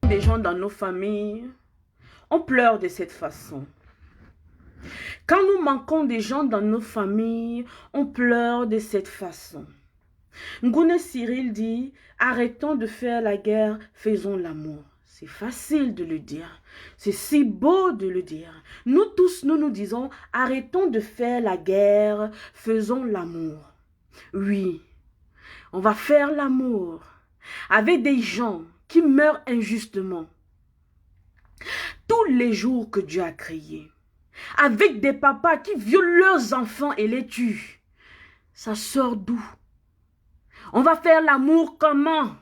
Des gens dans nos familles, on pleure de cette façon. Quand nous manquons des gens dans nos familles, on pleure de cette façon. Ngouné Cyril dit, arrêtons de faire la guerre, faisons l'amour. C'est facile de le dire. C'est si beau de le dire. Nous tous, nous disons, arrêtons de faire la guerre, faisons l'amour. Oui, on va faire l'amour avec des gens qui meurent injustement. Tous les jours que Dieu a créés. Avec des papas qui violent leurs enfants et les tuent. Ça sort d'où? On va faire l'amour comment?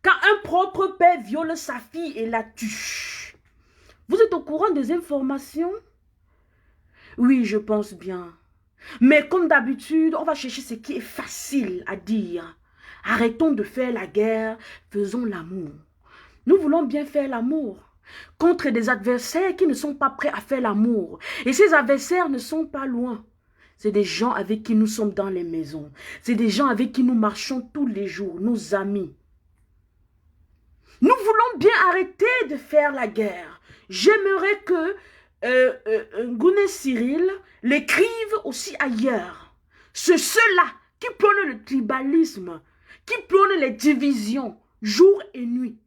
Quand un propre père viole sa fille et la tue. Vous êtes au courant des informations? Oui, je pense bien. Mais comme d'habitude, on va chercher ce qui est facile à dire. Arrêtons de faire la guerre, faisons l'amour. Nous voulons bien faire l'amour contre des adversaires qui ne sont pas prêts à faire l'amour. Et ces adversaires ne sont pas loin. C'est des gens avec qui nous sommes dans les maisons. C'est des gens avec qui nous marchons tous les jours, nos amis. Nous voulons bien arrêter de faire la guerre. J'aimerais que Ngouné Cyril l'écrive aussi ailleurs. C'est ceux-là qui prônent le tribalisme, qui prônent les divisions, jour et nuit.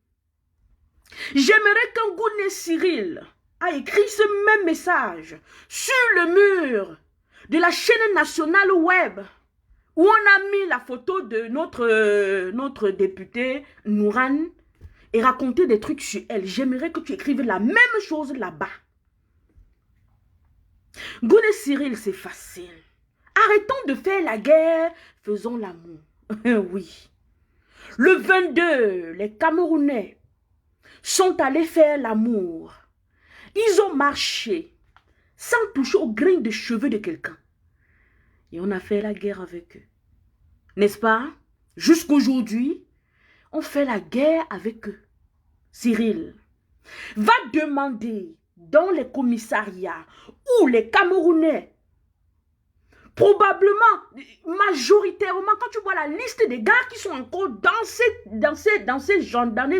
J'aimerais qu'un Ngouné Cyril a écrit ce même message sur le mur de la chaîne nationale web où on a mis la photo de notre députée Nouran et raconté des trucs sur elle. J'aimerais que tu écrives la même chose là-bas. Ngouné Cyril, c'est facile. Arrêtons de faire la guerre, faisons l'amour. Oui. Le 22, les Camerounais sont allés faire l'amour. Ils ont marché sans toucher au grain de cheveux de quelqu'un. Et on a fait la guerre avec eux. N'est-ce pas? Jusqu'aujourd'hui, on fait la guerre avec eux. Cyril va demander dans les commissariats où les Camerounais, probablement, majoritairement, quand tu vois la liste des gars qui sont encore dans ces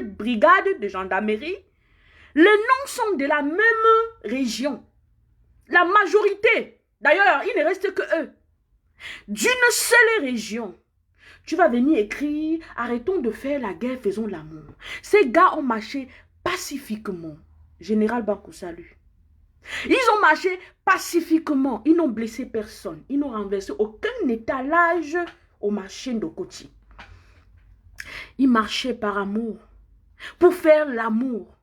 brigades de gendarmerie, les noms sont de la même région. La majorité, d'ailleurs, il ne reste que eux. D'une seule région. Tu vas venir écrire, arrêtons de faire la guerre, faisons l'amour. Ces gars ont marché pacifiquement. Général Bakou, salut. Ils ont marché pacifiquement. Ils n'ont blessé personne. Ils n'ont renversé aucun étalage au marché de Koti. Ils marchaient par amour. Pour faire l'amour.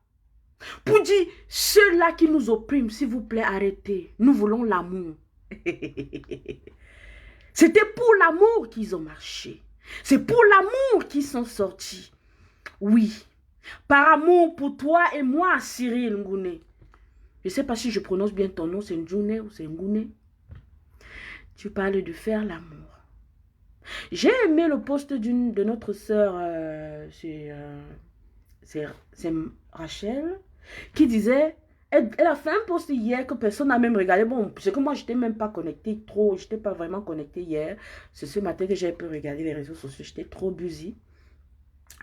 Pour dire, ceux-là qui nous oppriment, s'il vous plaît, arrêtez. Nous voulons l'amour. C'était pour l'amour qu'ils ont marché. C'est pour l'amour qu'ils sont sortis. Oui. Par amour pour toi et moi, Cyril Ngouné. Je ne sais pas si je prononce bien ton nom, c'est Ngouné ou c'est Ngouné. Tu parles de faire l'amour. J'ai aimé le post de notre sœur, c'est Rachel, qui disait, elle a fait un post hier que personne n'a même regardé. Bon, c'est que moi, je n'étais même pas connectée trop, je n'étais pas vraiment connectée hier. C'est ce matin que j'ai pu regarder les réseaux sociaux, j'étais trop busy.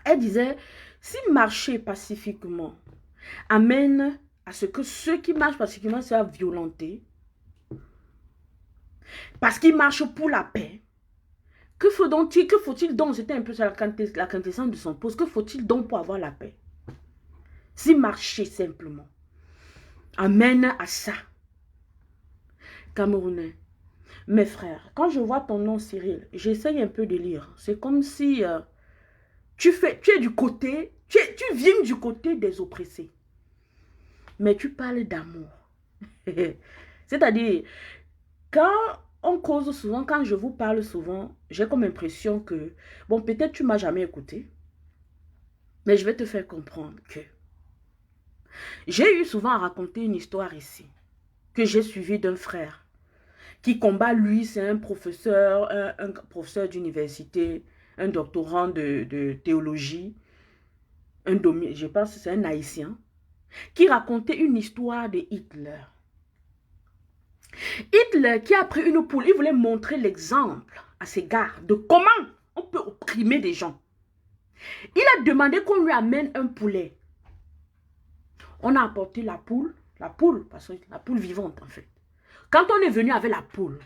Elle disait, si marcher pacifiquement amène à ce que ceux qui marchent pacifiquement soient violentés, parce qu'ils marchent pour la paix, que faut-il donc, c'était un peu la quintessence de son poste, que faut-il donc pour avoir la paix? Si marcher simplement amène à ça. Camerounais, mes frères, quand je vois ton nom Cyril, j'essaye un peu de lire. C'est comme si tu es du côté, tu viens du côté des oppressés. Mais tu parles d'amour. C'est-à-dire, quand on cause souvent, quand je vous parle souvent, j'ai comme impression que, bon, peut-être tu ne m'as jamais écouté, mais je vais te faire comprendre que j'ai eu souvent à raconter une histoire ici, que j'ai suivie d'un frère qui combat, lui, c'est un professeur d'université, un doctorant de théologie, je pense que c'est un haïtien, qui racontait une histoire de Hitler. Hitler qui a pris une poule, il voulait montrer l'exemple à ses gars de comment on peut opprimer des gens. Il a demandé qu'on lui amène un poulet. On a apporté la poule, parce que la poule vivante en fait. Quand on est venu avec la poule,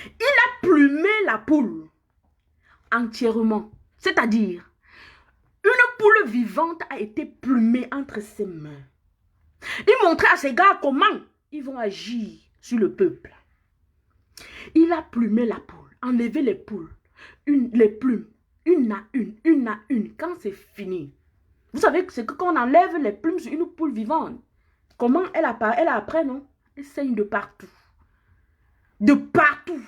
il a plumé la poule entièrement. C'est-à-dire, une poule vivante a été plumée entre ses mains. Il montrait à ses gars comment ils vont agir sur le peuple. Il a plumé la poule, enlevé les poules, les plumes, une à une. Quand c'est fini, vous savez que c'est que quand on enlève les plumes sur une poule vivante, comment elle apparaît, elle après, non? Elle saigne de partout. De partout.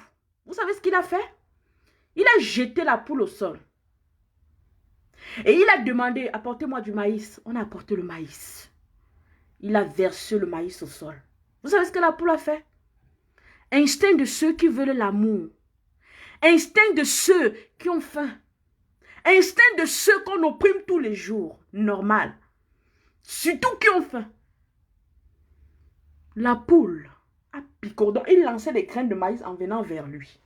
Vous savez ce qu'il a fait? Il a jeté la poule au sol. Et il a demandé, apportez-moi du maïs. On a apporté le maïs. Il a versé le maïs au sol. Vous savez ce que la poule a fait? Instinct de ceux qui veulent l'amour. Instinct de ceux qui ont faim. Instinct de ceux qu'on opprime tous les jours. Normal. Surtout qui ont faim. La poule a picoré. Donc, il lançait des graines de maïs en venant vers lui.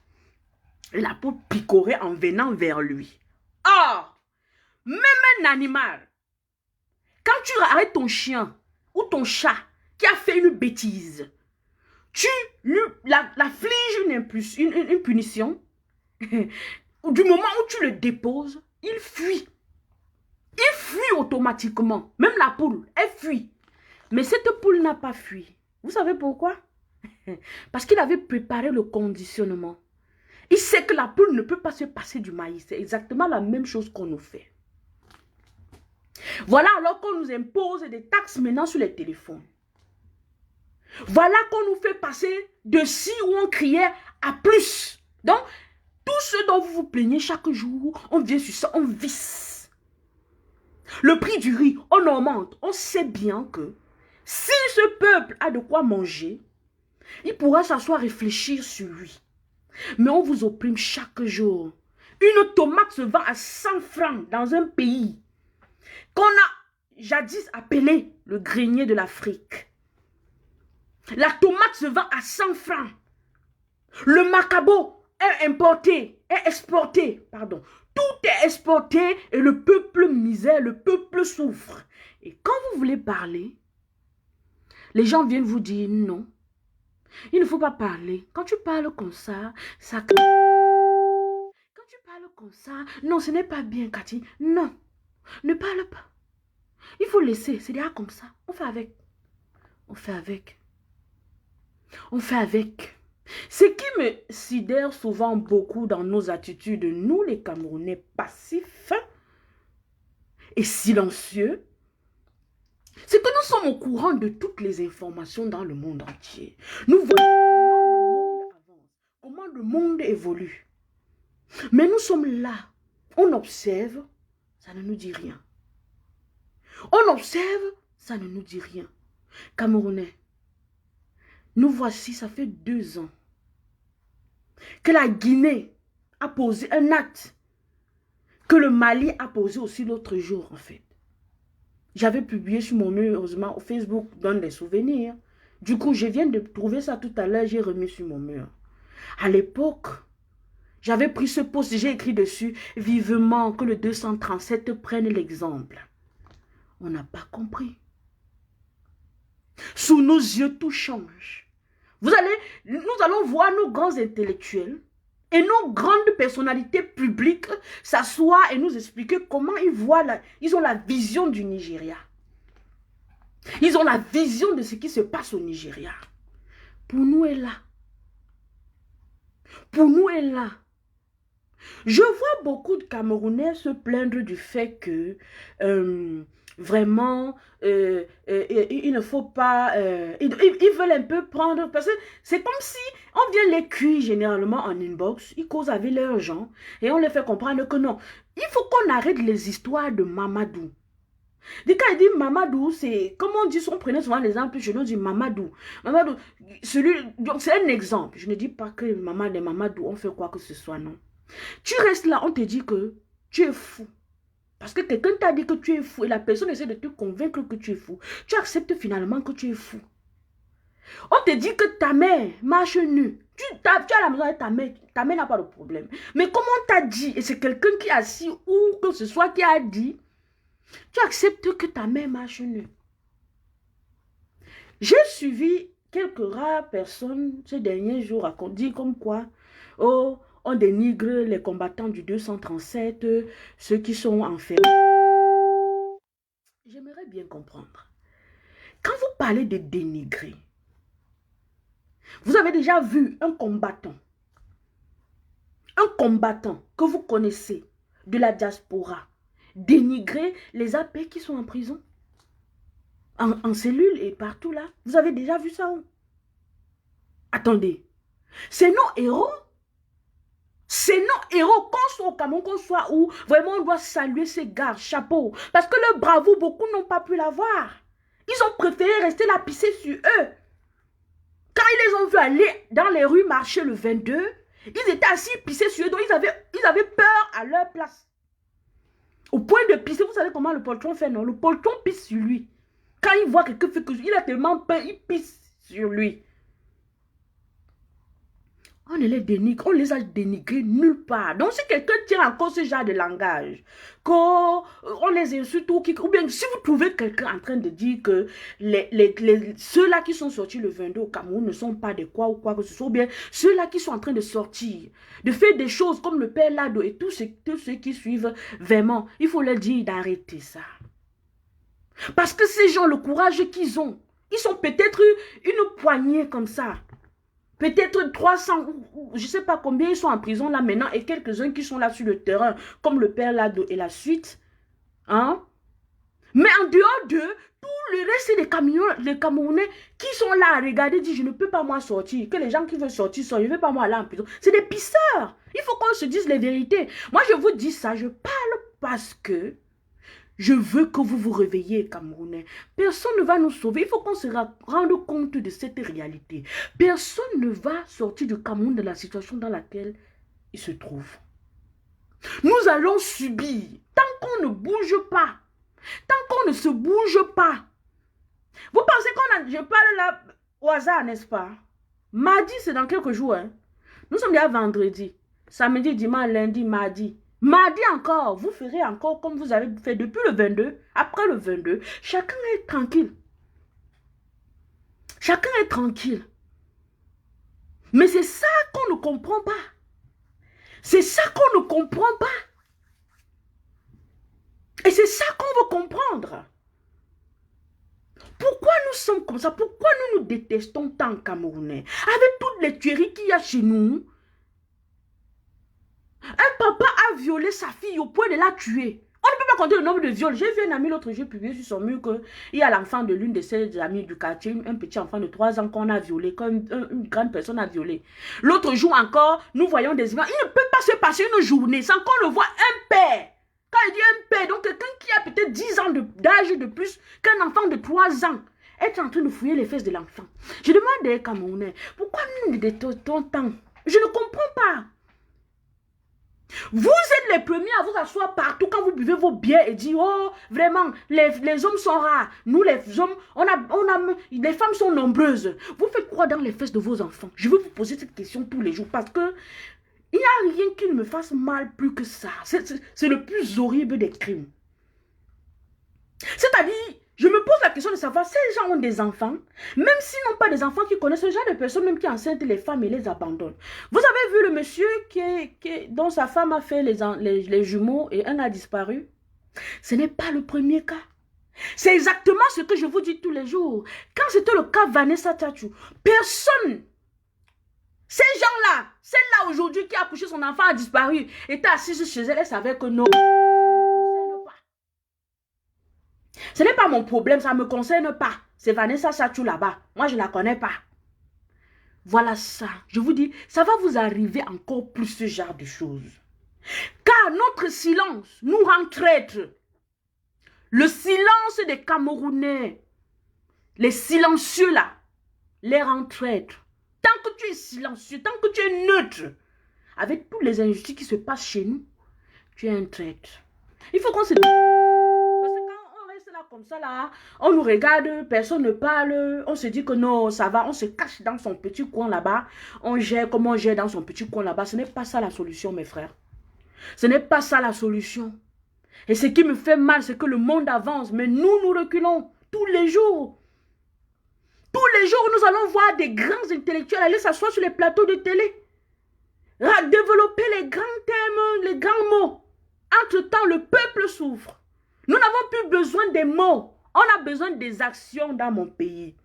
Et la poule picorait en venant vers lui. Ah! Même un animal. Quand tu arrêtes ton chien ou ton chat qui a fait une bêtise, tu l'affliges une punition. Du moment où tu le déposes, il fuit. Il fuit automatiquement. Même la poule, elle fuit. Mais cette poule n'a pas fui. Vous savez pourquoi? Parce qu'il avait préparé le conditionnement. Il sait que la poule ne peut pas se passer du maïs. C'est exactement la même chose qu'on nous fait. Voilà alors qu'on nous impose des taxes maintenant sur les téléphones. Voilà qu'on nous fait passer de si où on criait à plus. Donc, tout ce dont vous vous plaignez chaque jour, on vient sur ça, on visse. Le prix du riz, on augmente. On sait bien que si ce peuple a de quoi manger, il pourra s'asseoir réfléchir sur lui. Mais on vous opprime chaque jour. Une tomate se vend à 100 francs dans un pays qu'on a jadis appelé le grenier de l'Afrique. La tomate se vend à 100 francs. Le macabo est importé, est exporté, pardon. Tout est exporté et le peuple misère, le peuple souffre. Et quand vous voulez parler, les gens viennent vous dire non. Il ne faut pas parler. Quand tu parles comme ça, ça... Quand tu parles comme ça, non, ce n'est pas bien, Cathy. Non, ne parle pas. Il faut laisser, c'est déjà comme ça. On fait avec. On fait avec. On fait avec. Ce qui me sidère souvent beaucoup dans nos attitudes, nous les Camerounais passifs et silencieux, c'est que nous sommes au courant de toutes les informations dans le monde entier. Nous voyons comment le monde avance, comment le monde évolue. Mais nous sommes là, on observe, ça ne nous dit rien. On observe, ça ne nous dit rien. Camerounais, nous voici, ça fait 2 ans que la Guinée a posé un acte que le Mali a posé aussi l'autre jour en fait. J'avais publié sur mon mur, heureusement, au Facebook, donne des souvenirs. Du coup, je viens de trouver ça tout à l'heure, j'ai remis sur mon mur. À l'époque, j'avais pris ce post, j'ai écrit dessus, vivement que le 237 prenne l'exemple. On n'a pas compris. Sous nos yeux, tout change. Nous allons voir nos grands intellectuels et nos grandes personnalités publiques s'asseoir et nous expliquer comment ils ont la vision du Nigeria. Ils ont la vision de ce qui se passe au Nigeria. Pour nous est là. Pour nous est là. Je vois beaucoup de Camerounais se plaindre du fait que vraiment, il ne faut pas... ils veulent un peu prendre... Parce que c'est comme si on vient les cuire généralement en inbox, ils causent avec leurs gens et on les fait comprendre que non. Il faut qu'on arrête les histoires de Mamadou. Quand il dit Mamadou, c'est... Comme on dit, on prenait souvent l'exemple, je nous dis Mamadou. Mamadou, c'est un exemple. Je ne dis pas que Mamadou ont fait quoi que ce soit, non. Tu restes là, on te dit que tu es fou. Parce que quelqu'un t'a dit que tu es fou et la personne essaie de te convaincre que tu es fou. Tu acceptes finalement que tu es fou. On te dit que ta mère marche nue. Tu es à la maison avec ta mère n'a pas de problème. Mais comme on t'a dit, et c'est quelqu'un qui est assis ou que ce soit qui a dit, tu acceptes que ta mère marche nue. J'ai suivi quelques rares personnes ces derniers jours à dire comme quoi, oh, on dénigre les combattants du 237, ceux qui sont enfermés. J'aimerais bien comprendre. Quand vous parlez de dénigrer, vous avez déjà vu un combattant que vous connaissez de la diaspora dénigrer les AP qui sont en prison, en cellule et partout là. Vous avez déjà vu ça? Attendez, c'est nos héros. C'est nos héros, qu'on soit au Cameroun, qu'on soit où, vraiment on doit saluer ces gars, chapeau. Parce que leur bravoure, beaucoup n'ont pas pu l'avoir. Ils ont préféré rester là pisser sur eux. Quand ils les ont vus aller dans les rues marcher le 22, ils étaient assis pisser sur eux, donc ils avaient peur à leur place. Au point de pisser, vous savez comment le poltron fait, non? Le poltron pisse sur lui. Quand il voit quelqu'un fait que il a tellement peur, il pisse sur lui. On les dénigre, on les a dénigrés nulle part. Donc, si quelqu'un tient encore ce genre de langage, qu'on les insulte ou bien si vous trouvez quelqu'un en train de dire que ceux-là qui sont sortis le 22 au Cameroun ne sont pas des quoi ou quoi que ce soit, ou bien ceux-là qui sont en train de sortir, de faire des choses comme le père Lado et tous ceux qui suivent, vraiment, il faut leur dire d'arrêter ça. Parce que ces gens, le courage qu'ils ont, ils sont peut-être une poignée comme ça. Peut-être 300, ou je ne sais pas combien ils sont en prison là maintenant, et quelques-uns qui sont là sur le terrain, comme le père Lado et la suite. Hein? Mais en dehors d'eux, tout le reste, c'est des Camerounais qui sont là à regarder, disent, je ne peux pas moi sortir. Que les gens qui veulent sortir sortent, je ne veux pas moi aller en prison. C'est des pisseurs. Il faut qu'on se dise les vérités. Moi, je vous dis ça, je parle parce que je veux que vous vous réveillez, Camerounais. Personne ne va nous sauver. Il faut qu'on se rende compte de cette réalité. Personne ne va sortir du Cameroun de la situation dans laquelle il se trouve. Nous allons subir. Tant qu'on ne bouge pas, tant qu'on ne se bouge pas. Vous pensez qu'on a... Je parle là au hasard, n'est-ce pas? Mardi, c'est dans quelques jours. Hein? Nous sommes déjà vendredi. Samedi, dimanche, lundi, mardi. Mardi encore, vous ferez encore comme vous avez fait depuis le 22. Après le 22, chacun est tranquille. Chacun est tranquille. Mais c'est ça qu'on ne comprend pas. C'est ça qu'on ne comprend pas. Et c'est ça qu'on veut comprendre. Pourquoi nous sommes comme ça? Pourquoi nous nous détestons tant, Camerounais? Avec toutes les tueries qu'il y a chez nous, un papa a violé sa fille au point de la tuer. On ne peut pas compter le nombre de viols. J'ai vu un ami l'autre jour publier sur son mur qu'il y a l'enfant de l'une de ses amies du quartier, un petit enfant de 3 ans qu'on a violé, qu'une grande personne a violé. L'autre jour encore, nous voyons des images. Il ne peut pas se passer une journée sans qu'on le voit un père. Quand il dit un père, donc quelqu'un qui a peut-être 10 ans d'âge de plus qu'un enfant de 3 ans, être en train de fouiller les fesses de l'enfant. Je demande aux Camerounais, pourquoi nous nous détestons tant? Je ne comprends pas. Vous êtes les premiers à vous asseoir partout quand vous buvez vos bières et dire, oh, vraiment, les hommes sont rares. Nous, les hommes, les femmes sont nombreuses. Vous faites quoi dans les fesses de vos enfants? Je veux vous poser cette question tous les jours parce que il n'y a rien qui ne me fasse mal plus que ça. C'est le plus horrible des crimes. C'est-à-dire, je me pose la question de savoir, ces gens ont des enfants, même s'ils n'ont pas des enfants qui connaissent ce genre de personnes, même qui enceintent les femmes et les abandonnent. Vous avez vu le monsieur dont sa femme a fait les jumeaux et un a disparu? Ce n'est pas le premier cas. C'est exactement ce que je vous dis tous les jours. Quand c'était le cas Vanessa Tchatchou, personne, ces gens-là, celle-là aujourd'hui qui a accouché son enfant a disparu, était assise chez elle, elle savait que non. Ce n'est pas mon problème, ça ne me concerne pas. C'est Vanessa Tchatchou là-bas. Moi, je ne la connais pas. Voilà ça. Je vous dis, ça va vous arriver encore plus ce genre de choses. Car notre silence nous rend traîtres. Le silence des Camerounais, les silencieux là, les rend traîtres. Tant que tu es silencieux, tant que tu es neutre, avec toutes les injustices qui se passent chez nous, tu es un traître. Il faut qu'on se... Comme ça là, on nous regarde, personne ne parle, on se dit que non, ça va, on se cache dans son petit coin là-bas, on gère comme on gère dans son petit coin là-bas. Ce n'est pas ça la solution, mes frères. Ce n'est pas ça la solution. Et ce qui me fait mal, c'est que le monde avance, mais nous reculons tous les jours. Tous les jours, nous allons voir des grands intellectuels aller s'asseoir sur les plateaux de télé. Développer les grands thèmes, les grands mots. Entre-temps, le peuple souffre. Nous n'avons plus besoin des mots. On a besoin des actions dans mon pays.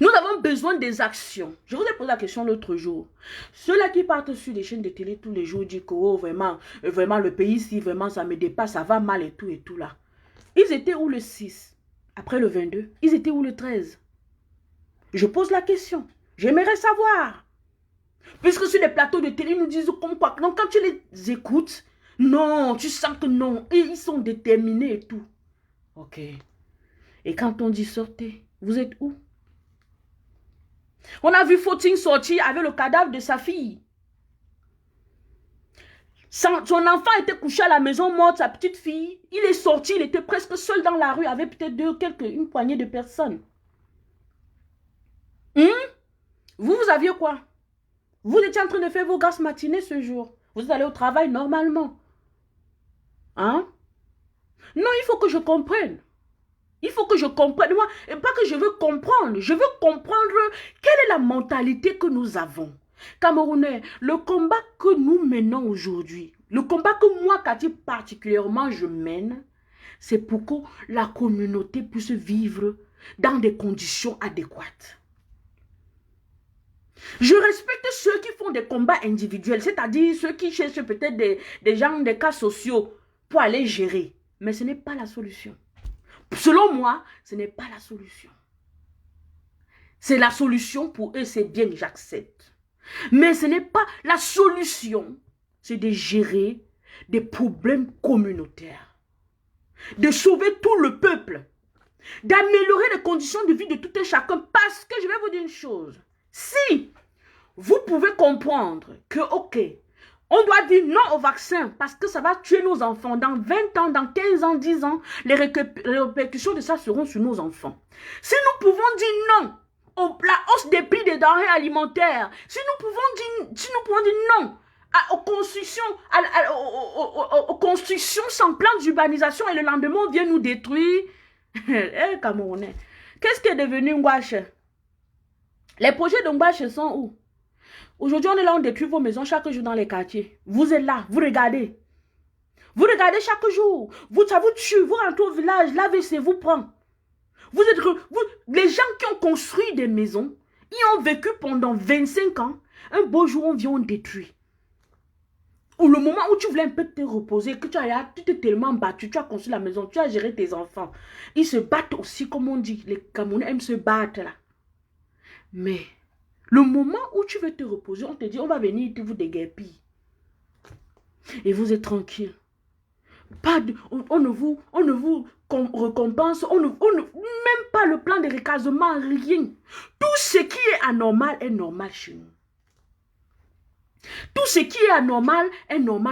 Nous avons besoin des actions. Je vous ai posé la question l'autre jour. Ceux-là qui partent sur des chaînes de télé tous les jours disent que oh, vraiment, le pays ici, vraiment, ça me dépasse, ça va mal et tout là. Ils étaient où le 6? Après le 22? Ils étaient où le 13? Je pose la question. J'aimerais savoir. Puisque sur les plateaux de télé, ils nous disent comme quoi. Donc quand tu les écoutes, non, tu sens que non. Et ils sont déterminés et tout. Ok. Et quand on dit sortez, vous êtes où? On a vu Fauting sortir avec le cadavre de sa fille. Son enfant était couché à la maison morte, sa petite fille. Il est sorti, il était presque seul dans la rue avec peut-être une poignée de personnes. Vous aviez quoi? Vous étiez en train de faire vos grasses matinées ce jour. Vous allez au travail normalement. Hein? Non, il faut que je comprenne. Il faut que je comprenne. Moi, et pas que je veux comprendre. Je veux comprendre quelle est la mentalité que nous avons. Camerounais, le combat que nous menons aujourd'hui, le combat que moi, Cathy, particulièrement, je mène, c'est pour que la communauté puisse vivre dans des conditions adéquates. Je respecte ceux qui font des combats individuels, c'est-à-dire ceux qui cherchent peut-être des gens, des cas sociaux pour aller gérer. Mais ce n'est pas la solution. Selon moi, ce n'est pas la solution. C'est la solution pour eux, c'est bien, j'accepte. Mais ce n'est pas la solution. C'est de gérer des problèmes communautaires. De sauver tout le peuple. D'améliorer les conditions de vie de tout un chacun. Parce que je vais vous dire une chose. Si vous pouvez comprendre que, ok, on doit dire non au vaccin parce que ça va tuer nos enfants. Dans 20 ans, dans 15 ans, 10 ans, les répercussions de ça seront sur nos enfants. Si nous pouvons dire non la hausse des prix des denrées alimentaires, si nous pouvons dire non aux constructions sans plan d'urbanisation et le lendemain on vient nous détruire, Camerounais, qu'est-ce qui est devenu Ngwache? Les projets de Ngwache sont où? Aujourd'hui, on est là, on détruit vos maisons chaque jour dans les quartiers. Vous êtes là, vous regardez. Vous regardez chaque jour. Ça vous tue. Vous rentrez au village, l'AVC vous prend. Les gens qui ont construit des maisons, ils ont vécu pendant 25 ans. Un beau jour, on vient, on détruit. Ou le moment où tu voulais un peu te reposer, que tu t'es tellement battu, tu as construit la maison, tu as géré tes enfants. Ils se battent aussi, comme on dit. Les Camerounais aiment se battre là. Mais le moment où tu veux te reposer, on te dit, on va venir te vous déguerpir. Et vous êtes tranquille. On ne vous récompense, même pas le plan de recasement, rien. Tout ce qui est normal chez nous. Tout ce qui est anormal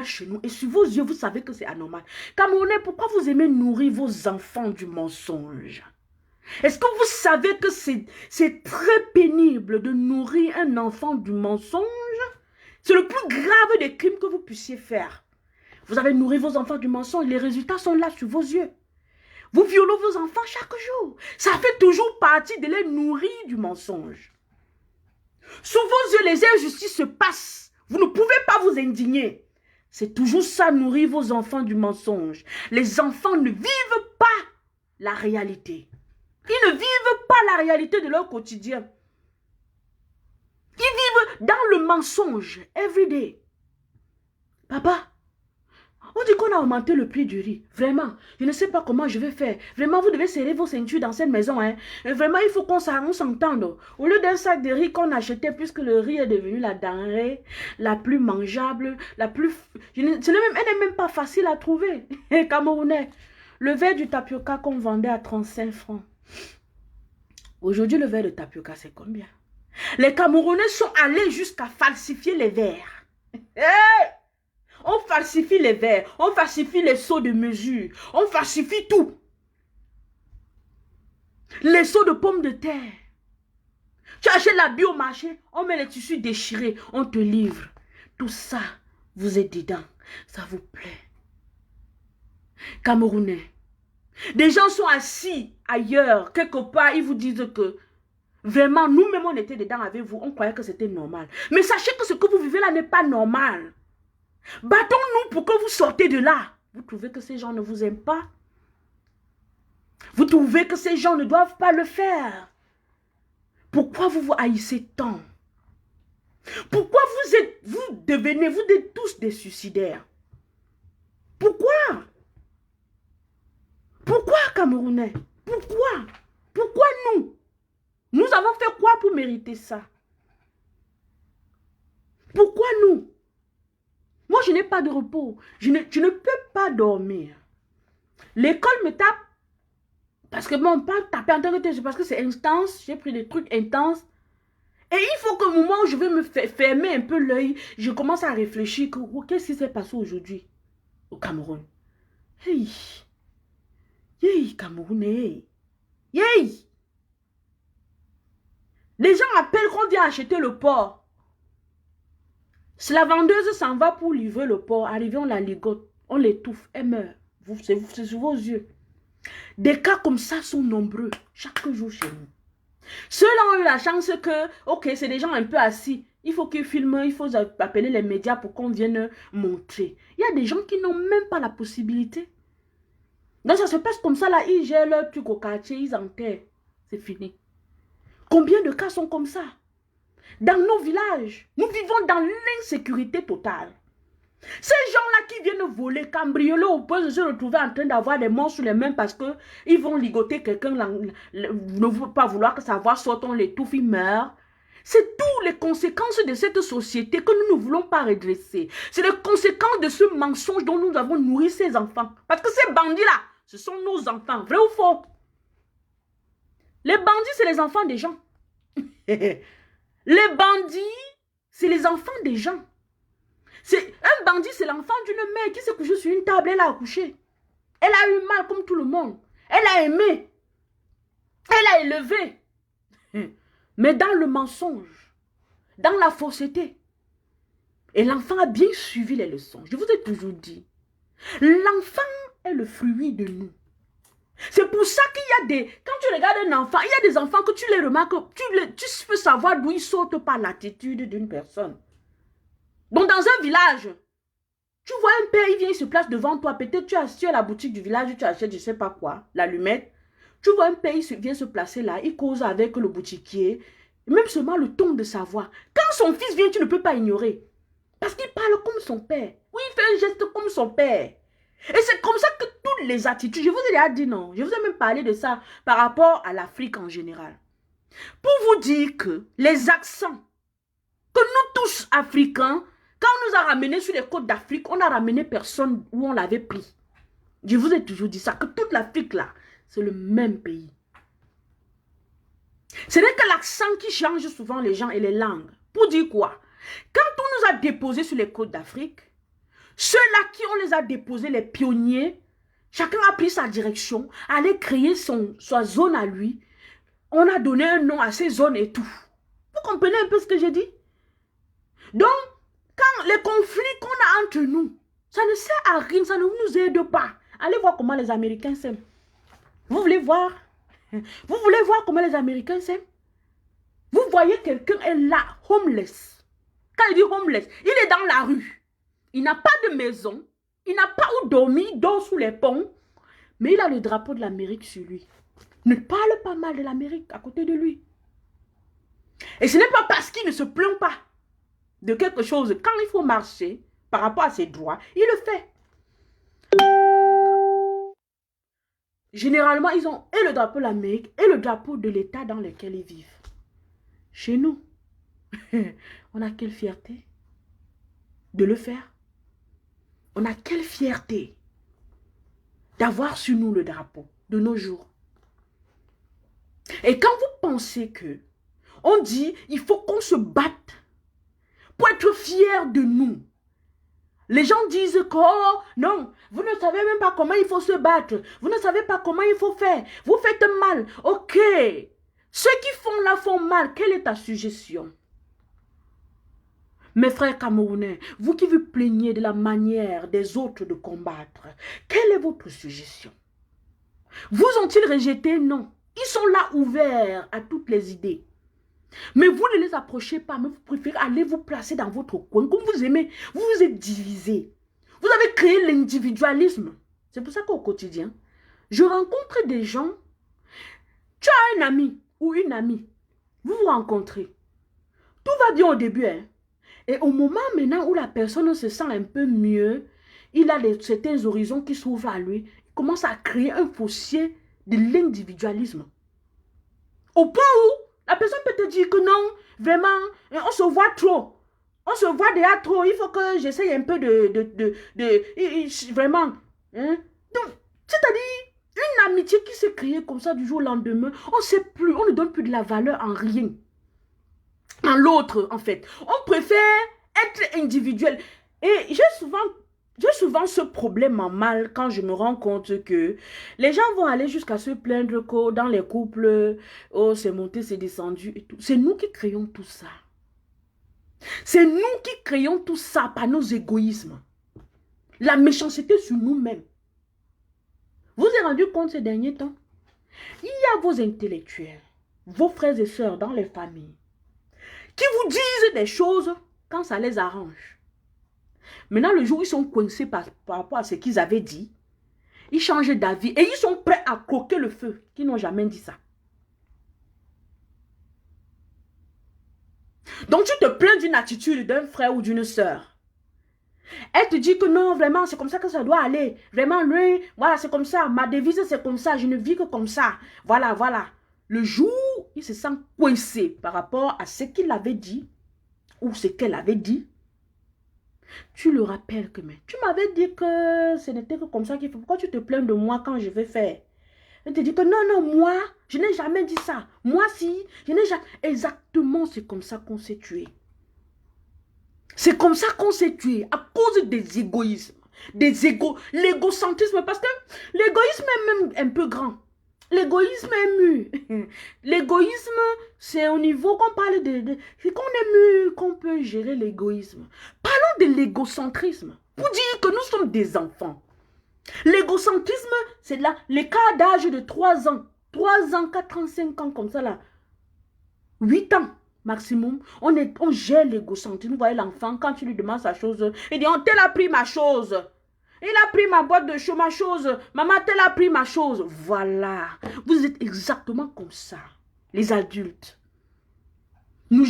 chez nous. Et sur vos yeux, vous savez que c'est anormal. Camerounais, pourquoi vous aimez nourrir vos enfants du mensonge? Est-ce que vous savez que c'est très pénible de nourrir un enfant du mensonge? C'est le plus grave des crimes que vous puissiez faire. Vous avez nourri vos enfants du mensonge, les résultats sont là sur vos yeux. Vous violez vos enfants chaque jour. Ça fait toujours partie de les nourrir du mensonge. Sous vos yeux, les injustices se passent. Vous ne pouvez pas vous indigner. C'est toujours ça, nourrir vos enfants du mensonge. Les enfants ne vivent pas la réalité. Ils ne vivent pas la réalité de leur quotidien. Ils vivent dans le mensonge, every day. Papa, on dit qu'on a augmenté le prix du riz. Vraiment, je ne sais pas comment je vais faire. Vraiment, vous devez serrer vos ceintures dans cette maison. Hein. Et vraiment, il faut qu'on s'entende. Au lieu d'un sac de riz qu'on achetait, puisque le riz est devenu la denrée la plus mangeable, la plus... elle n'est même pas facile à trouver. Camerounais, le verre du tapioca qu'on vendait à 35 francs. Aujourd'hui, le verre de tapioca, c'est combien? Les Camerounais sont allés jusqu'à falsifier les verres. Hey! On falsifie les verres, on falsifie les seaux de mesure, on falsifie tout. Les seaux de pommes de terre. Tu achètes la bio au marché, on met les tissus déchirés, on te livre. Tout ça, vous êtes dedans. Ça vous plaît. Camerounais. Des gens sont assis ailleurs, quelque part, ils vous disent que Vraiment, nous-mêmes, on était dedans avec vous. On croyait que c'était normal. Mais sachez que ce que vous vivez là n'est pas normal. Battons-nous pour que vous sortez de là. Vous trouvez que ces gens ne vous aiment pas? Vous trouvez que ces gens ne doivent pas le faire? Pourquoi vous vous haïssez tant? Pourquoi vous êtes tous des suicidaires? Pourquoi? Pourquoi, Camerounais? Pourquoi? Pourquoi nous? Nous avons fait quoi pour mériter ça? Pourquoi nous? Moi, je n'ai pas de repos. Je ne peux pas dormir. L'école me tape. Parce que bon, pas taper en tant que tel, parce que c'est intense. J'ai pris des trucs intenses. Et il faut qu'au moment où je vais me fermer un peu l'œil, je commence à réfléchir que qu'est-ce qui s'est passé aujourd'hui au Cameroun. Hey! Hey, Camerounais! Hey! Les gens appellent qu'on vient acheter le porc. Si la vendeuse s'en va pour livrer le porc, arrivé, on la ligote, on l'étouffe, elle meurt. C'est sur vos yeux. Des cas comme ça sont nombreux chaque jour chez nous. Ceux-là ont eu la chance que, ok, c'est des gens un peu assis. Il faut qu'ils filment, il faut appeler les médias pour qu'on vienne montrer. Il y a des gens qui n'ont même pas la possibilité. Donc ça se passe comme ça, là, ils gèrent leur truc au quartier, ils enterrent. C'est fini. Combien de cas sont comme ça? Dans nos villages, nous vivons dans l'insécurité totale. Ces gens-là qui viennent voler, cambrioler au point de se retrouver en train d'avoir des morts sur les mains parce qu'ils vont ligoter quelqu'un, ne veut pas vouloir que sa voix sorte, on l'étouffe, il meurt. C'est toutes les conséquences de cette société que nous ne voulons pas redresser. C'est les conséquences de ce mensonge dont nous avons nourri ces enfants. Parce que ces bandits-là, ce sont nos enfants. Vrai ou faux? Les bandits, c'est les enfants des gens. Les bandits, c'est les enfants des gens. Un bandit, c'est l'enfant d'une mère qui s'est couchée sur une table, elle a accouché. Elle a eu mal comme tout le monde. Elle a aimé. Elle a élevé. Mais dans le mensonge, dans la fausseté. Et l'enfant a bien suivi les leçons. Je vous ai toujours dit, l'enfant est le fruit de nous. C'est pour ça qu'il y a des... Quand tu regardes un enfant, il y a des enfants que tu les remarques, tu peux savoir d'où ils sortent par l'attitude d'une personne. Donc dans un village, tu vois un père, il vient, il se place devant toi. Peut-être tu es à la boutique du village, tu achètes je ne sais pas quoi, l'allumette. Tu vois un père, il vient se placer là, il cause avec le boutiquier. Même seulement le ton de sa voix. Quand son fils vient, tu ne peux pas ignorer. Parce qu'il parle comme son père. Oui, il fait un geste comme son père. Et c'est comme ça que toutes les attitudes, je vous ai déjà dit non, je vous ai même parlé de ça par rapport à l'Afrique en général. Pour vous dire que les accents, que nous tous Africains, quand on nous a ramenés sur les côtes d'Afrique, on n'a ramené personne où on l'avait pris. Je vous ai toujours dit ça, que toute l'Afrique là, c'est le même pays. Ce n'est que l'accent qui change souvent les gens et les langues. Pour dire quoi? Quand on nous a déposés sur les côtes d'Afrique, ceux-là qui on les a déposés, les pionniers, chacun a pris sa direction, allait créer sa zone à lui. On a donné un nom à ces zones et tout. Vous comprenez un peu ce que j'ai dit? Donc, quand les conflits qu'on a entre nous, ça ne sert à rien, ça ne nous aide pas. Allez voir comment les Américains s'aiment. Vous voulez voir? Vous voulez voir comment les Américains s'aiment? Vous voyez quelqu'un est là, homeless. Quand il dit homeless, il est dans la rue. Il n'a pas de maison. Il n'a pas où dormir. Il dort sous les ponts. Mais il a le drapeau de l'Amérique sur lui. Ne parle pas mal de l'Amérique à côté de lui. Et ce n'est pas parce qu'il ne se plaint pas de quelque chose. Quand il faut marcher par rapport à ses droits, il le fait. Généralement, ils ont et le drapeau de l'Amérique et le drapeau de l'État dans lequel ils vivent. Chez nous, on a quelle fierté de le faire? On a quelle fierté d'avoir sur nous le drapeau de nos jours. Et quand vous pensez que on dit il faut qu'on se batte pour être fier de nous, les gens disent que oh, non, vous ne savez même pas comment il faut se battre, vous ne savez pas comment il faut faire, vous faites mal. Ok, ceux qui font là font mal, quelle est ta suggestion? Mes frères camerounais, vous qui vous plaignez de la manière des autres de combattre, quelle est votre suggestion? Vous ont-ils rejeté? Non. Ils sont là ouverts à toutes les idées. Mais vous ne les approchez pas, mais vous préférez aller vous placer dans votre coin. Comme vous aimez, vous vous êtes divisé. Vous avez créé l'individualisme. C'est pour ça qu'au quotidien, je rencontre des gens. Tu as un ami ou une amie. Vous vous rencontrez. Tout va bien au début. Hein? Et au moment maintenant où la personne se sent un peu mieux, il a certains horizons qui s'ouvrent à lui. Il commence à créer un fossé de l'individualisme. Au point où la personne peut te dire que non, vraiment, on se voit trop. On se voit déjà trop. Il faut que j'essaye un peu vraiment. Hein? Donc, c'est-à-dire, une amitié qui s'est créée comme ça du jour au lendemain, on ne sait plus, on ne donne plus de la valeur en rien. En l'autre, en fait. On préfère être individuel. Et j'ai souvent ce problème en mal quand je me rends compte que les gens vont aller jusqu'à se plaindre que dans les couples, oh, c'est monté, c'est descendu et tout. C'est nous qui créons tout ça. C'est nous qui créons tout ça par nos égoïsmes. La méchanceté sur nous-mêmes. Vous vous êtes rendu compte ces derniers temps? Il y a vos intellectuels, vos frères et sœurs dans les familles, qui vous disent des choses quand ça les arrange. Maintenant, le jour où ils sont coincés par rapport à ce qu'ils avaient dit, ils changent d'avis et ils sont prêts à croquer le feu, qui n'ont jamais dit ça. Donc, tu te plains d'une attitude d'un frère ou d'une sœur. Elle te dit que non, vraiment, c'est comme ça que ça doit aller. Vraiment, lui, voilà, c'est comme ça. Ma devise, c'est comme ça. Je ne vis que comme ça. Voilà, voilà. Le jour où il se sent coincé par rapport à ce qu'il avait dit ou ce qu'elle avait dit, tu le rappelles que, mais tu m'avais dit que ce n'était que comme ça qu'il faut. Pourquoi tu te plains de moi quand je vais faire? Elle te dit que non, non, moi, je n'ai jamais dit ça. Moi, si, je n'ai jamais... Exactement, c'est comme ça qu'on s'est tué. C'est comme ça qu'on s'est tué, à cause des égoïsmes, l'égocentrisme, parce que l'égoïsme est même un peu grand. L'égoïsme est mûr. L'égoïsme, c'est au niveau qu'on parle c'est qu'on est mûr, qu'on peut gérer l'égoïsme. Parlons de l'égocentrisme, pour dire que nous sommes des enfants. L'égocentrisme, c'est là, l'écart d'âge de 3 ans, 3 ans, 4 ans, 5 ans, comme ça là, 8 ans. Maximum, on gère l'égocentrisme. Vous voyez l'enfant, quand tu lui demandes sa chose, il dit, on t'a pris ma chose. Il a pris ma boîte de chaud, ma chose. Maman, tel a pris ma chose. Voilà. Vous êtes exactement comme ça, les adultes. Nous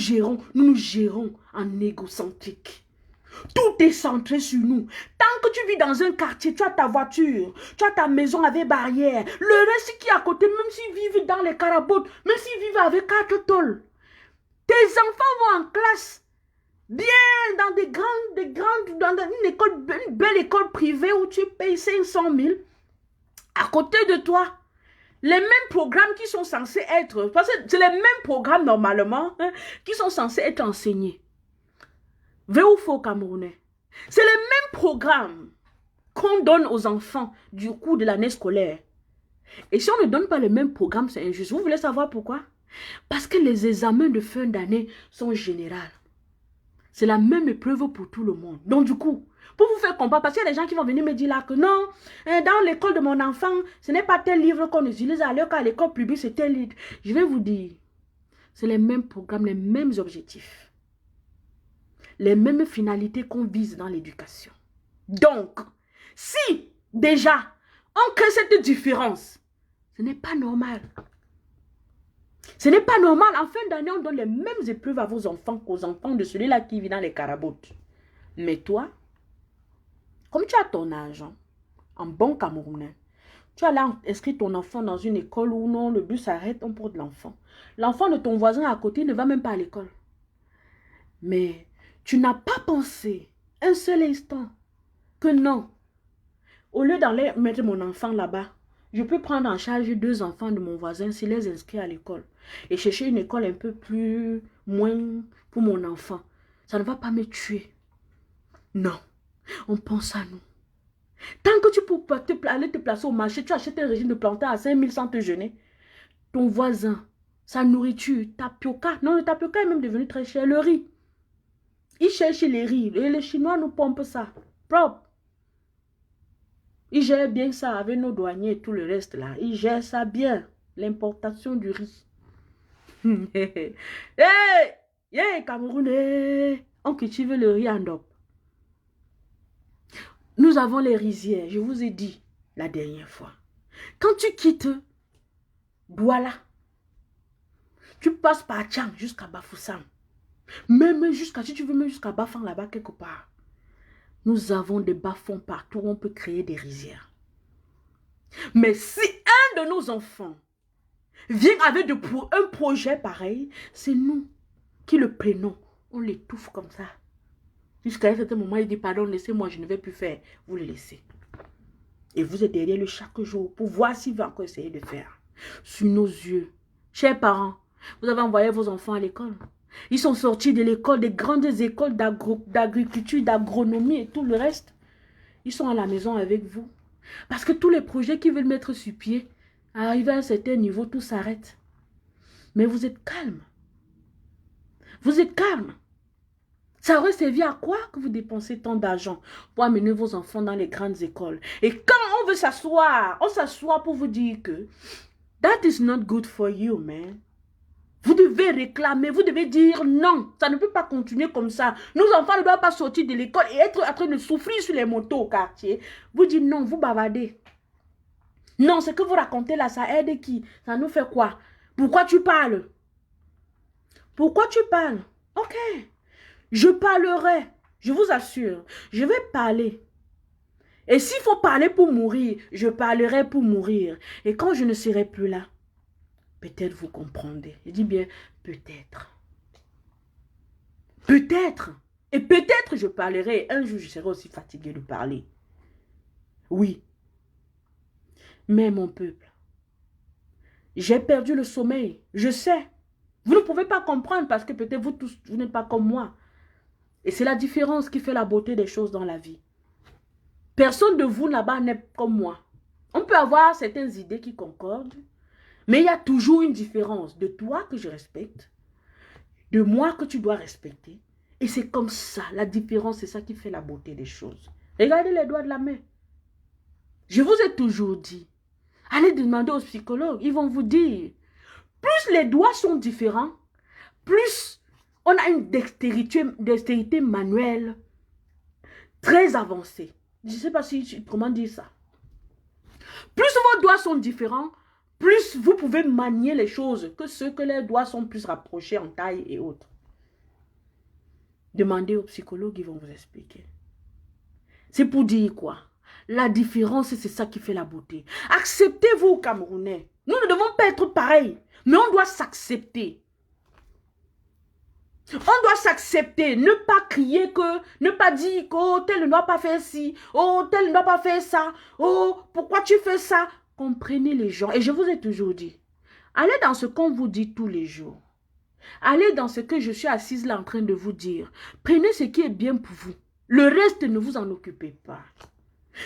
nous gérons en égocentrique. Tout est centré sur nous. Tant que tu vis dans un quartier, tu as ta voiture, tu as ta maison avec barrière. Le reste qui est à côté, même s'ils vivent dans les carabotes, même s'ils vivent avec 4 tôles. Tes enfants vont en classe, bien dans dans une belle école privée où tu payes 500 000. À côté de toi, les mêmes programmes qui sont censés être, parce que c'est les mêmes programmes normalement, hein, qui sont censés être enseignés. Vrai ou faux, Camerounais? C'est les mêmes programmes qu'on donne aux enfants du cours de l'année scolaire. Et si on ne donne pas les mêmes programmes, c'est injuste. Vous voulez savoir pourquoi? Parce que les examens de fin d'année sont généraux. C'est la même épreuve pour tout le monde. Donc du coup, pour vous faire comprendre, parce qu'il y a des gens qui vont venir me dire là que non, dans l'école de mon enfant, ce n'est pas tel livre qu'on utilise, alors qu'à l'école publique, c'est tel livre. Je vais vous dire, c'est les mêmes programmes, les mêmes objectifs. Les mêmes finalités qu'on vise dans l'éducation. Donc, si déjà, on crée cette différence, ce n'est pas normal. Ce n'est pas normal. En fin d'année, on donne les mêmes épreuves à vos enfants qu'aux enfants de celui-là qui vit dans les carabotes. Mais toi, comme tu as ton argent, en bon Camerounais, tu as là inscrit ton enfant dans une école où non, le bus s'arrête, on porte l'enfant. L'enfant de ton voisin à côté ne va même pas à l'école. Mais tu n'as pas pensé un seul instant que non. Au lieu d'aller mettre mon enfant là-bas, je peux prendre en charge 2 enfants de mon voisin s'il les inscrit à l'école et chercher une école un peu plus moins pour mon enfant. Ça ne va pas me tuer. Non, on pense à nous. Tant que tu peux aller te placer au marché, tu achètes un régime de plantain à 5 000 sans te gêner. Ton voisin, sa nourriture, tapioca. Non, le tapioca est même devenu très cher. Le riz. Il cherche les riz. Et les Chinois nous pompent ça. Propre. Ils gèrent bien ça avec nos douaniers et tout le reste là. Ils gèrent ça bien. L'importation du riz. Hey, hey, Camerounais, on cultive le riz en DOP. Nous avons les rizières, je vous ai dit la dernière fois. Quand tu quittes Douala, tu passes par Tchang jusqu'à Bafoussam. Même jusqu'à, si tu veux, même jusqu'à Bafang là-bas quelque part. Nous avons des bas-fonds partout où on peut créer des rizières. Mais si un de nos enfants vient avec un projet pareil, c'est nous qui le prenons. On l'étouffe comme ça. Jusqu'à un certain moment, il dit, pardon, laissez-moi, je ne vais plus faire. Vous le laissez. Et vous êtes derrière lui chaque jour pour voir s'il va encore essayer de faire. Sous nos yeux. Chers parents, vous avez envoyé vos enfants à l'école. Ils sont sortis de l'école, des grandes écoles d'agriculture, d'agronomie et tout le reste. Ils sont à la maison avec vous. Parce que tous les projets qu'ils veulent mettre sur pied, arrivé à un certain niveau, tout s'arrête. Mais vous êtes calme. Vous êtes calme. Ça aurait servi à quoi que vous dépensez tant d'argent pour amener vos enfants dans les grandes écoles? Et quand on veut s'asseoir, on s'assoit pour vous dire que that is not good for you, man. Vous devez réclamer, vous devez dire non, ça ne peut pas continuer comme ça. Nos enfants ne doivent pas sortir de l'école et être en train de souffrir sur les motos au quartier. Vous dites non, vous bavardez. Non, ce que vous racontez là, ça aide qui? Ça nous fait quoi? Pourquoi tu parles? Pourquoi tu parles? Ok. Je parlerai, je vous assure, je vais parler. Et s'il faut parler pour mourir, je parlerai pour mourir. Et quand je ne serai plus là, peut-être vous comprendrez. Je dis bien peut-être. Peut-être. Et peut-être je parlerai. Un jour, je serai aussi fatigué de parler. Oui. Mais mon peuple, j'ai perdu le sommeil. Je sais. Vous ne pouvez pas comprendre parce que peut-être vous tous, vous n'êtes pas comme moi. Et c'est la différence qui fait la beauté des choses dans la vie. Personne de vous là-bas n'est comme moi. On peut avoir certaines idées qui concordent, mais il y a toujours une différence de toi que je respecte, de moi que tu dois respecter. Et c'est comme ça, la différence, c'est ça qui fait la beauté des choses. Regardez les doigts de la main. Je vous ai toujours dit, allez demander aux psychologues, ils vont vous dire, plus les doigts sont différents, plus on a une dextérité manuelle très avancée. Je ne sais pas comment dire ça. Plus vos doigts sont différents, plus vous pouvez manier les choses que ceux que les doigts sont plus rapprochés en taille et autres. Demandez aux psychologues, ils vont vous expliquer. C'est pour dire quoi? La différence, c'est ça qui fait la beauté. Acceptez-vous, Camerounais. Nous ne devons pas être pareils, mais on doit s'accepter. On doit s'accepter, ne pas crier que, ne pas dire que oh, tel ne doit pas faire ci, oh, tel ne doit pas faire ça, oh, pourquoi tu fais ça? Comprenez les gens. Et je vous ai toujours dit, allez dans ce qu'on vous dit tous les jours. Allez dans ce que je suis assise là en train de vous dire. Prenez ce qui est bien pour vous. Le reste, ne vous en occupez pas.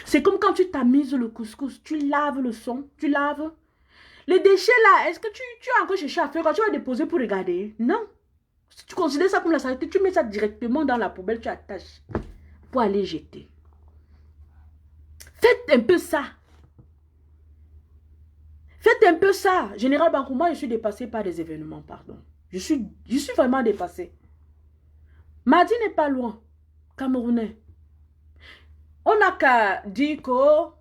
C'est comme quand tu tamises le couscous, tu laves le son, tu laves. Les déchets là, est-ce que tu as encore cherché à faire quand tu vas déposer pour regarder? Non. Si tu considères ça comme la saleté, tu mets ça directement dans la poubelle, tu attaches pour aller jeter. Faites un peu ça. Faites un peu ça. Général Bankou, moi, je suis dépassée par des événements, pardon. Je suis vraiment dépassée. Mardi n'est pas loin. Camerounais. On n'a qu'à dire que oh,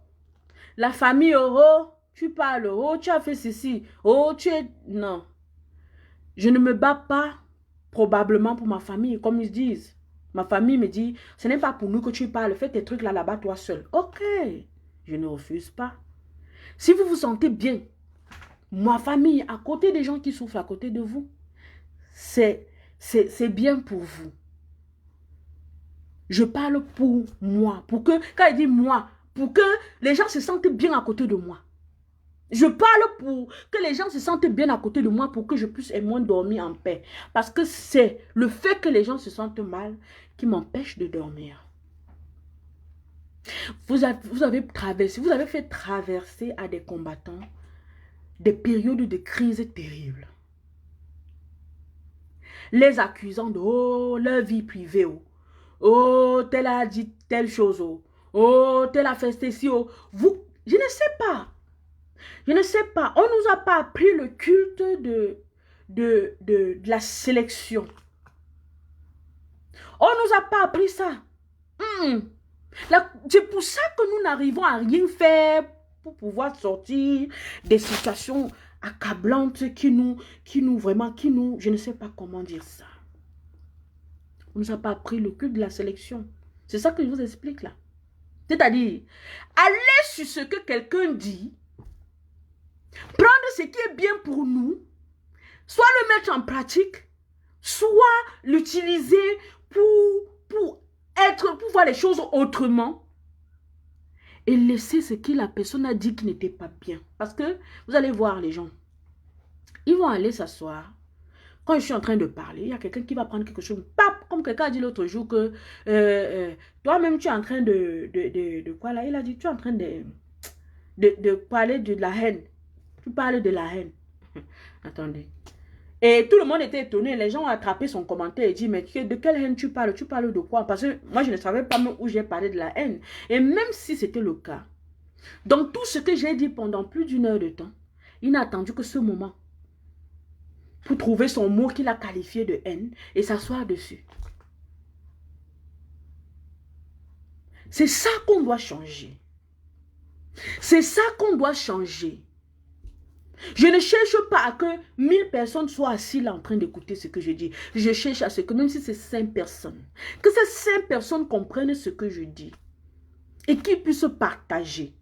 la famille, oh, tu parles, oh, tu as fait ceci, oh, tu es... Non. Je ne me bats pas probablement pour ma famille, comme ils disent. Ma famille me dit, ce n'est pas pour nous que tu parles, fais tes trucs là-bas toi seul. Ok, je ne refuse pas. Si vous vous sentez bien, ma famille, à côté des gens qui souffrent à côté de vous, c'est bien pour vous. Je parle pour moi, pour que, quand il dit moi, pour que les gens se sentent bien à côté de moi. Je parle pour que les gens se sentent bien à côté de moi pour que je puisse au moins dormir en paix. Parce que c'est le fait que les gens se sentent mal qui m'empêche de dormir. Vous avez fait traverser à des combattants des périodes de crise terribles. Les accusant de oh, leur vie privée. Oh, tel a dit telle chose. Oh, tel a fait ceci. Oh. Vous, je ne sais pas. Je ne sais pas. On ne nous a pas appris le culte de la sélection. On ne nous a pas appris ça. C'est pour ça que nous n'arrivons à rien faire pour pouvoir sortir des situations accablantes qui nous, je ne sais pas comment dire ça. On ne nous a pas appris le culte de la sélection. C'est ça que je vous explique là. C'est-à-dire, aller sur ce que quelqu'un dit, prendre ce qui est bien pour nous, soit le mettre en pratique, soit l'utiliser pour voir les choses autrement et laisser ce que la personne a dit qui n'était pas bien. Parce que vous allez voir les gens, ils vont aller s'asseoir. Quand je suis en train de parler, il y a quelqu'un qui va prendre quelque chose, pap, comme quelqu'un a dit l'autre jour que toi-même tu es en train de quoi là? Il a dit tu es en train de parler de la haine. Tu parles de la haine. Attendez. Et tout le monde était étonné. Les gens ont attrapé son commentaire et dit, mais de quelle haine tu parles? Tu parles de quoi? Parce que moi, je ne savais pas même où j'ai parlé de la haine. Et même si c'était le cas, dans tout ce que j'ai dit pendant plus d'1 heure de temps, il n'a attendu que ce moment pour trouver son mot qu'il a qualifié de haine et s'asseoir dessus. C'est ça qu'on doit changer. C'est ça qu'on doit changer. Je ne cherche pas à que 1000 personnes soient assises là en train d'écouter ce que je dis. Je cherche à ce que, même si c'est 5 personnes, que ces 5 personnes comprennent ce que je dis et qu'ils puissent partager.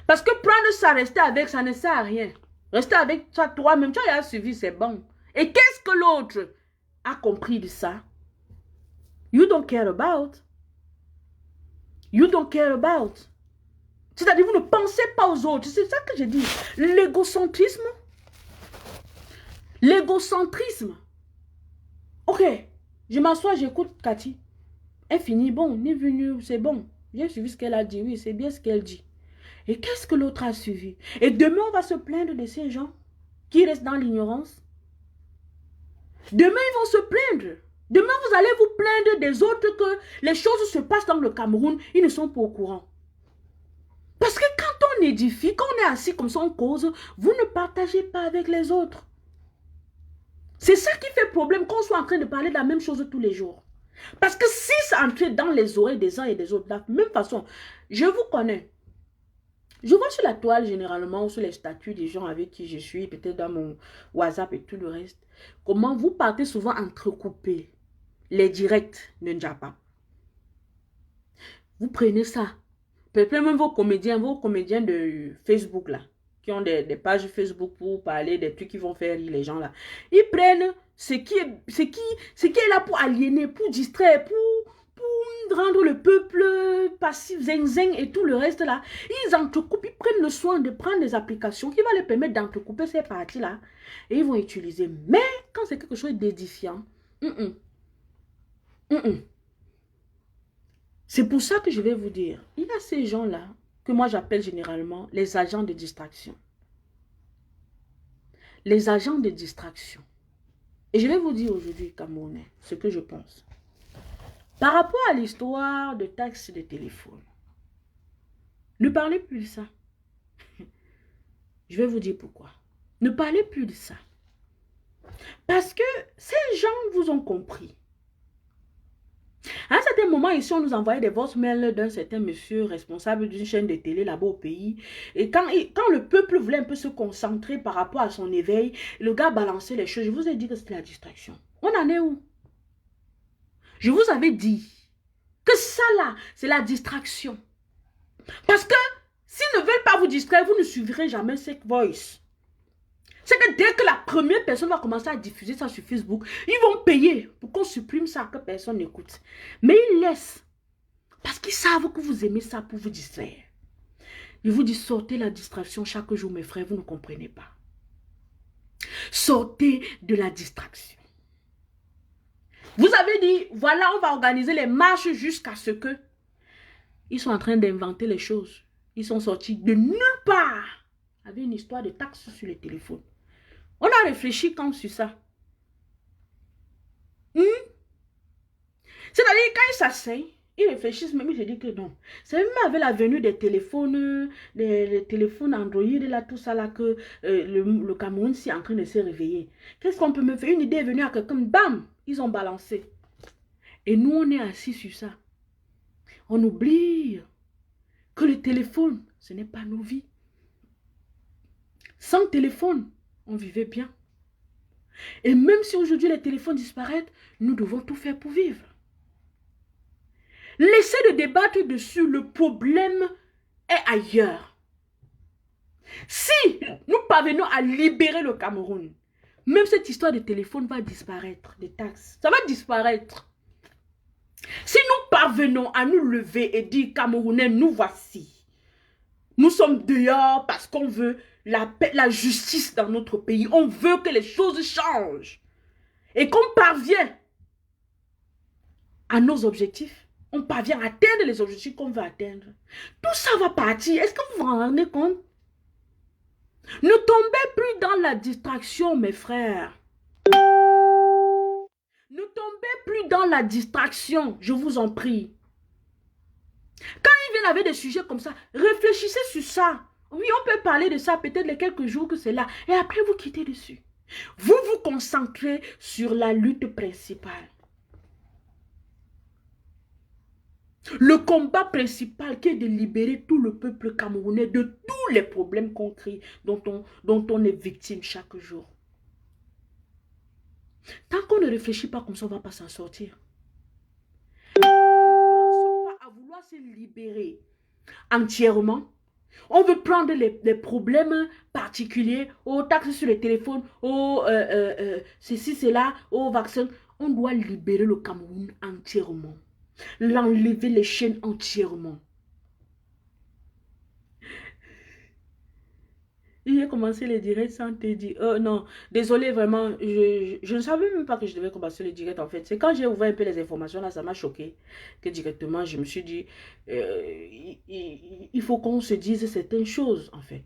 Parce que prendre ça, rester avec, ça ne sert à rien. Rester avec ça toi-même, tu as suivi, c'est bon. Et qu'est-ce que l'autre a compris de ça? You don't care about. You don't care about. C'est-à-dire, vous ne pensez pas aux autres. C'est ça que j'ai dit. L'égocentrisme. L'égocentrisme. Ok. Je m'assois, j'écoute Cathy. Elle finit, bon, ni venu, c'est bon. J'ai suivi ce qu'elle a dit. Oui, c'est bien ce qu'elle dit. Et qu'est-ce que l'autre a suivi? Et demain, on va se plaindre de ces gens qui restent dans l'ignorance. Demain, ils vont se plaindre. Demain, vous allez vous plaindre des autres que les choses se passent dans le Cameroun. Ils ne sont pas au courant. Parce que quand on édifie, quand on est assis comme ça en cause, vous ne partagez pas avec les autres. C'est ça qui fait problème qu'on soit en train de parler de la même chose tous les jours. Parce que si ça entre dans les oreilles des uns et des autres, de la même façon, je vous connais. Je vois sur la toile généralement, ou sur les statuts des gens avec qui je suis, peut-être dans mon WhatsApp et tout le reste, comment vous partez souvent entrecouper les directs de Njapa. Vous prenez ça. Peut-être même vos comédiens de Facebook là, qui ont des pages Facebook pour parler des trucs qui vont faire rire les gens là. Ils prennent ce qui est là pour aliéner, pour distraire, pour rendre le peuple passif, zing et tout le reste là. Ils entrecoupent, ils prennent le soin de prendre des applications qui vont les permettre d'entrecouper ces parties là. Et ils vont utiliser. Mais quand c'est quelque chose d'édifiant, c'est pour ça que je vais vous dire, il y a ces gens-là que moi j'appelle généralement les agents de distraction. Les agents de distraction. Et je vais vous dire aujourd'hui, Camerounais, ce que je pense. Par rapport à l'histoire de taxes de téléphone, ne parlez plus de ça. Je vais vous dire pourquoi. Ne parlez plus de ça. Parce que ces gens vous ont compris. À un certain moment, ici, on nous envoyait des voicemails d'un certain monsieur responsable d'une chaîne de télé là-bas au pays. Et quand le peuple voulait un peu se concentrer par rapport à son éveil, le gars balançait les choses. Je vous ai dit que c'était la distraction. On en est où? Je vous avais dit que ça là, c'est la distraction. Parce que s'ils ne veulent pas vous distraire, vous ne suivrez jamais cette voice. C'est que dès que la première personne va commencer à diffuser ça sur Facebook, ils vont payer pour qu'on supprime ça, que personne n'écoute. Mais ils laissent. Parce qu'ils savent que vous aimez ça pour vous distraire. Ils vous disent, sortez la distraction chaque jour, mes frères, vous ne comprenez pas. Sortez de la distraction. Vous avez dit, voilà, on va organiser les marches jusqu'à ce que... Ils sont en train d'inventer les choses. Ils sont sortis de nulle part. Il y avait une histoire de taxes sur les téléphones. On a réfléchi quand sur ça. C'est-à-dire, quand ils s'asseyent, Ils réfléchissent même, je dis que non. C'est même avec la venue des téléphones, les téléphones Android, là, tout ça, là, que le Cameroun est en train de se réveiller. Qu'est-ce qu'on peut me faire? Une idée est venue à quelqu'un, bam, ils ont balancé. Et nous, on est assis sur ça. On oublie que le téléphone, ce n'est pas nos vies. Sans téléphone, on vivait bien. Et même si aujourd'hui les téléphones disparaissent, nous devons tout faire pour vivre. Laissez de débattre dessus, le problème est ailleurs. Si nous parvenons à libérer le Cameroun, même cette histoire de téléphone va disparaître, des taxes, ça va disparaître. Si nous parvenons à nous lever et dire, Camerounais, nous voici. Nous sommes dehors parce qu'on veut la paix, la justice dans notre pays. On veut que les choses changent. Et qu'on parvient à nos objectifs. On parvient à atteindre les objectifs qu'on veut atteindre. Tout ça va partir. Est-ce que vous vous rendez compte? Ne tombez plus dans la distraction, mes frères. Ne tombez plus dans la distraction, je vous en prie. Quand ils viennent avec des sujets comme ça, réfléchissez sur ça. Oui, on peut parler de ça peut-être les quelques jours que c'est là. Et après, vous quittez dessus. Vous vous concentrez sur la lutte principale. Le combat principal qui est de libérer tout le peuple camerounais de tous les problèmes qu'on crée, dont on est victime chaque jour. Tant qu'on ne réfléchit pas comme ça, on ne va pas s'en sortir. On ne pense pas à vouloir se libérer entièrement. On veut prendre les problèmes particuliers, aux taxes sur les téléphones, aux ceci, cela, aux vaccins. On doit libérer le Cameroun entièrement. L'enlever les chaînes entièrement. J'ai commencé les directs sans te dire, oh non, désolé vraiment, je ne savais même pas que je devais commencer les directs en fait. C'est quand j'ai ouvert un peu les informations là, ça m'a choqué. Que directement, je me suis dit, il faut qu'on se dise certaines choses en fait.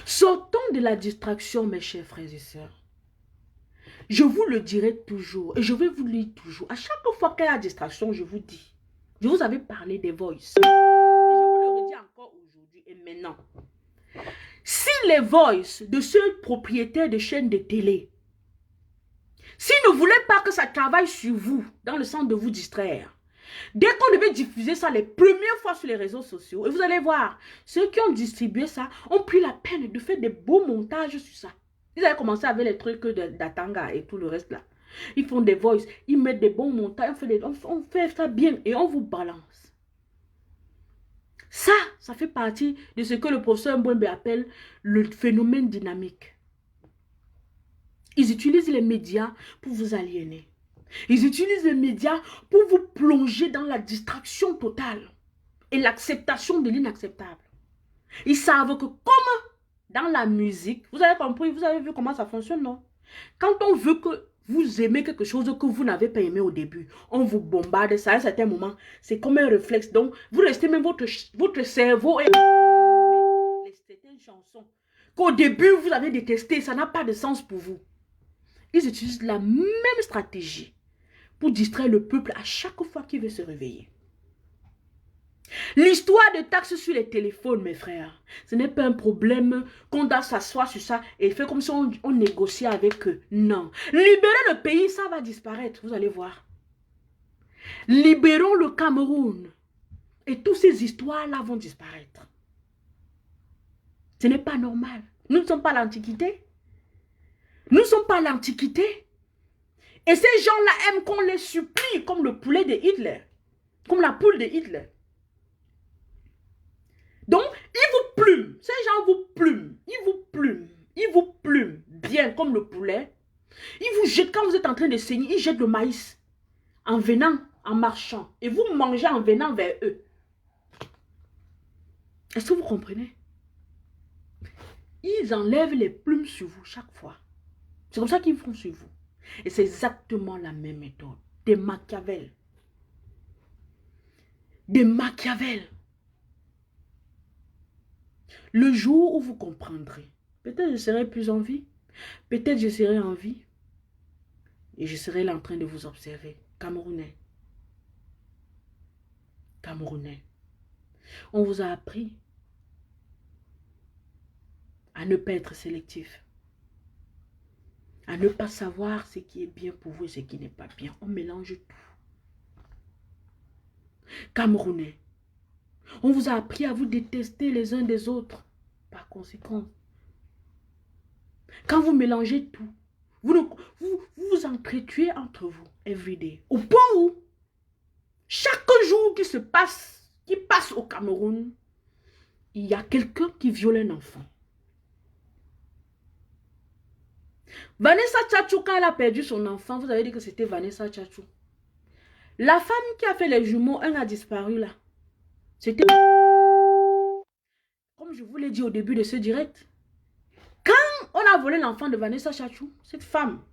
Sortons de la distraction mes chers frères et sœurs. Je vous le dirai toujours et je vais vous le dire toujours. À chaque fois qu'il y a distraction, je vous dis. Je vous avais parlé des voices. Et je vous le redis encore aujourd'hui et maintenant. Si les voices de ceux propriétaires de chaînes de télé, s'ils ne voulaient pas que ça travaille sur vous, dans le sens de vous distraire, dès qu'on devait diffuser ça les premières fois sur les réseaux sociaux, et vous allez voir, ceux qui ont distribué ça ont pris la peine de faire des beaux montages sur ça. Ils avaient commencé avec les trucs d'Atanga et tout le reste là. Ils font des voices, ils mettent des bons montages, on fait ça bien et on vous balance. Ça fait partie de ce que le professeur Mbouembe appelle le phénomène dynamique. Ils utilisent les médias pour vous aliéner. Ils utilisent les médias pour vous plonger dans la distraction totale et l'acceptation de l'inacceptable. Ils savent que comme dans la musique, vous avez compris, vous avez vu comment ça fonctionne, non? Quand on veut que vous aimez quelque chose que vous n'avez pas aimé au début, on vous bombarde ça à un certain moment. C'est comme un réflexe. Donc, vous restez même votre cerveau et certaines chansons qu'au début, vous avez détesté, ça n'a pas de sens pour vous. Ils utilisent la même stratégie pour distraire le peuple à chaque fois qu'il veut se réveiller. L'histoire de taxes sur les téléphones, mes frères, ce n'est pas un problème qu'on doit s'asseoir sur ça et faire comme si on négociait avec eux. Non. Libérer le pays, ça va disparaître, vous allez voir. Libérons le Cameroun et toutes ces histoires-là vont disparaître. Ce n'est pas normal. Nous ne sommes pas l'Antiquité. Nous ne sommes pas l'Antiquité. Et ces gens-là aiment qu'on les supplie comme le poulet de Hitler. Comme la poule de Hitler. Donc, ils vous plument. Ces gens vous plument. Ils vous plument. Ils vous plument bien comme le poulet. Ils vous jettent quand vous êtes en train de saigner. Ils jettent le maïs en venant, en marchant. Et vous mangez en venant vers eux. Est-ce que vous comprenez? Ils enlèvent les plumes sur vous chaque fois. C'est comme ça qu'ils font sur vous. Et c'est exactement la même méthode. Des Machiavel. Des Machiavel. Le jour où vous comprendrez, peut-être je serai plus en vie, peut-être je serai en vie, et je serai là en train de vous observer, Camerounais. Camerounais, on vous a appris à ne pas être sélectif, à ne pas savoir ce qui est bien pour vous et ce qui n'est pas bien. On mélange tout. Camerounais, on vous a appris à vous détester les uns des autres. Par conséquent, quand vous mélangez tout, vous entretuez entre vous, everyday. Au point où, chaque jour qui passe au Cameroun, il y a quelqu'un qui viole un enfant. Vanessa Tchatchou, quand elle a perdu son enfant, vous avez dit que c'était Vanessa Tchatchou. La femme qui a fait les jumeaux, elle a disparu là. C'était... Comme je vous l'ai dit au début de ce direct, quand on a volé l'enfant de Vanessa Tchatchou, cette femme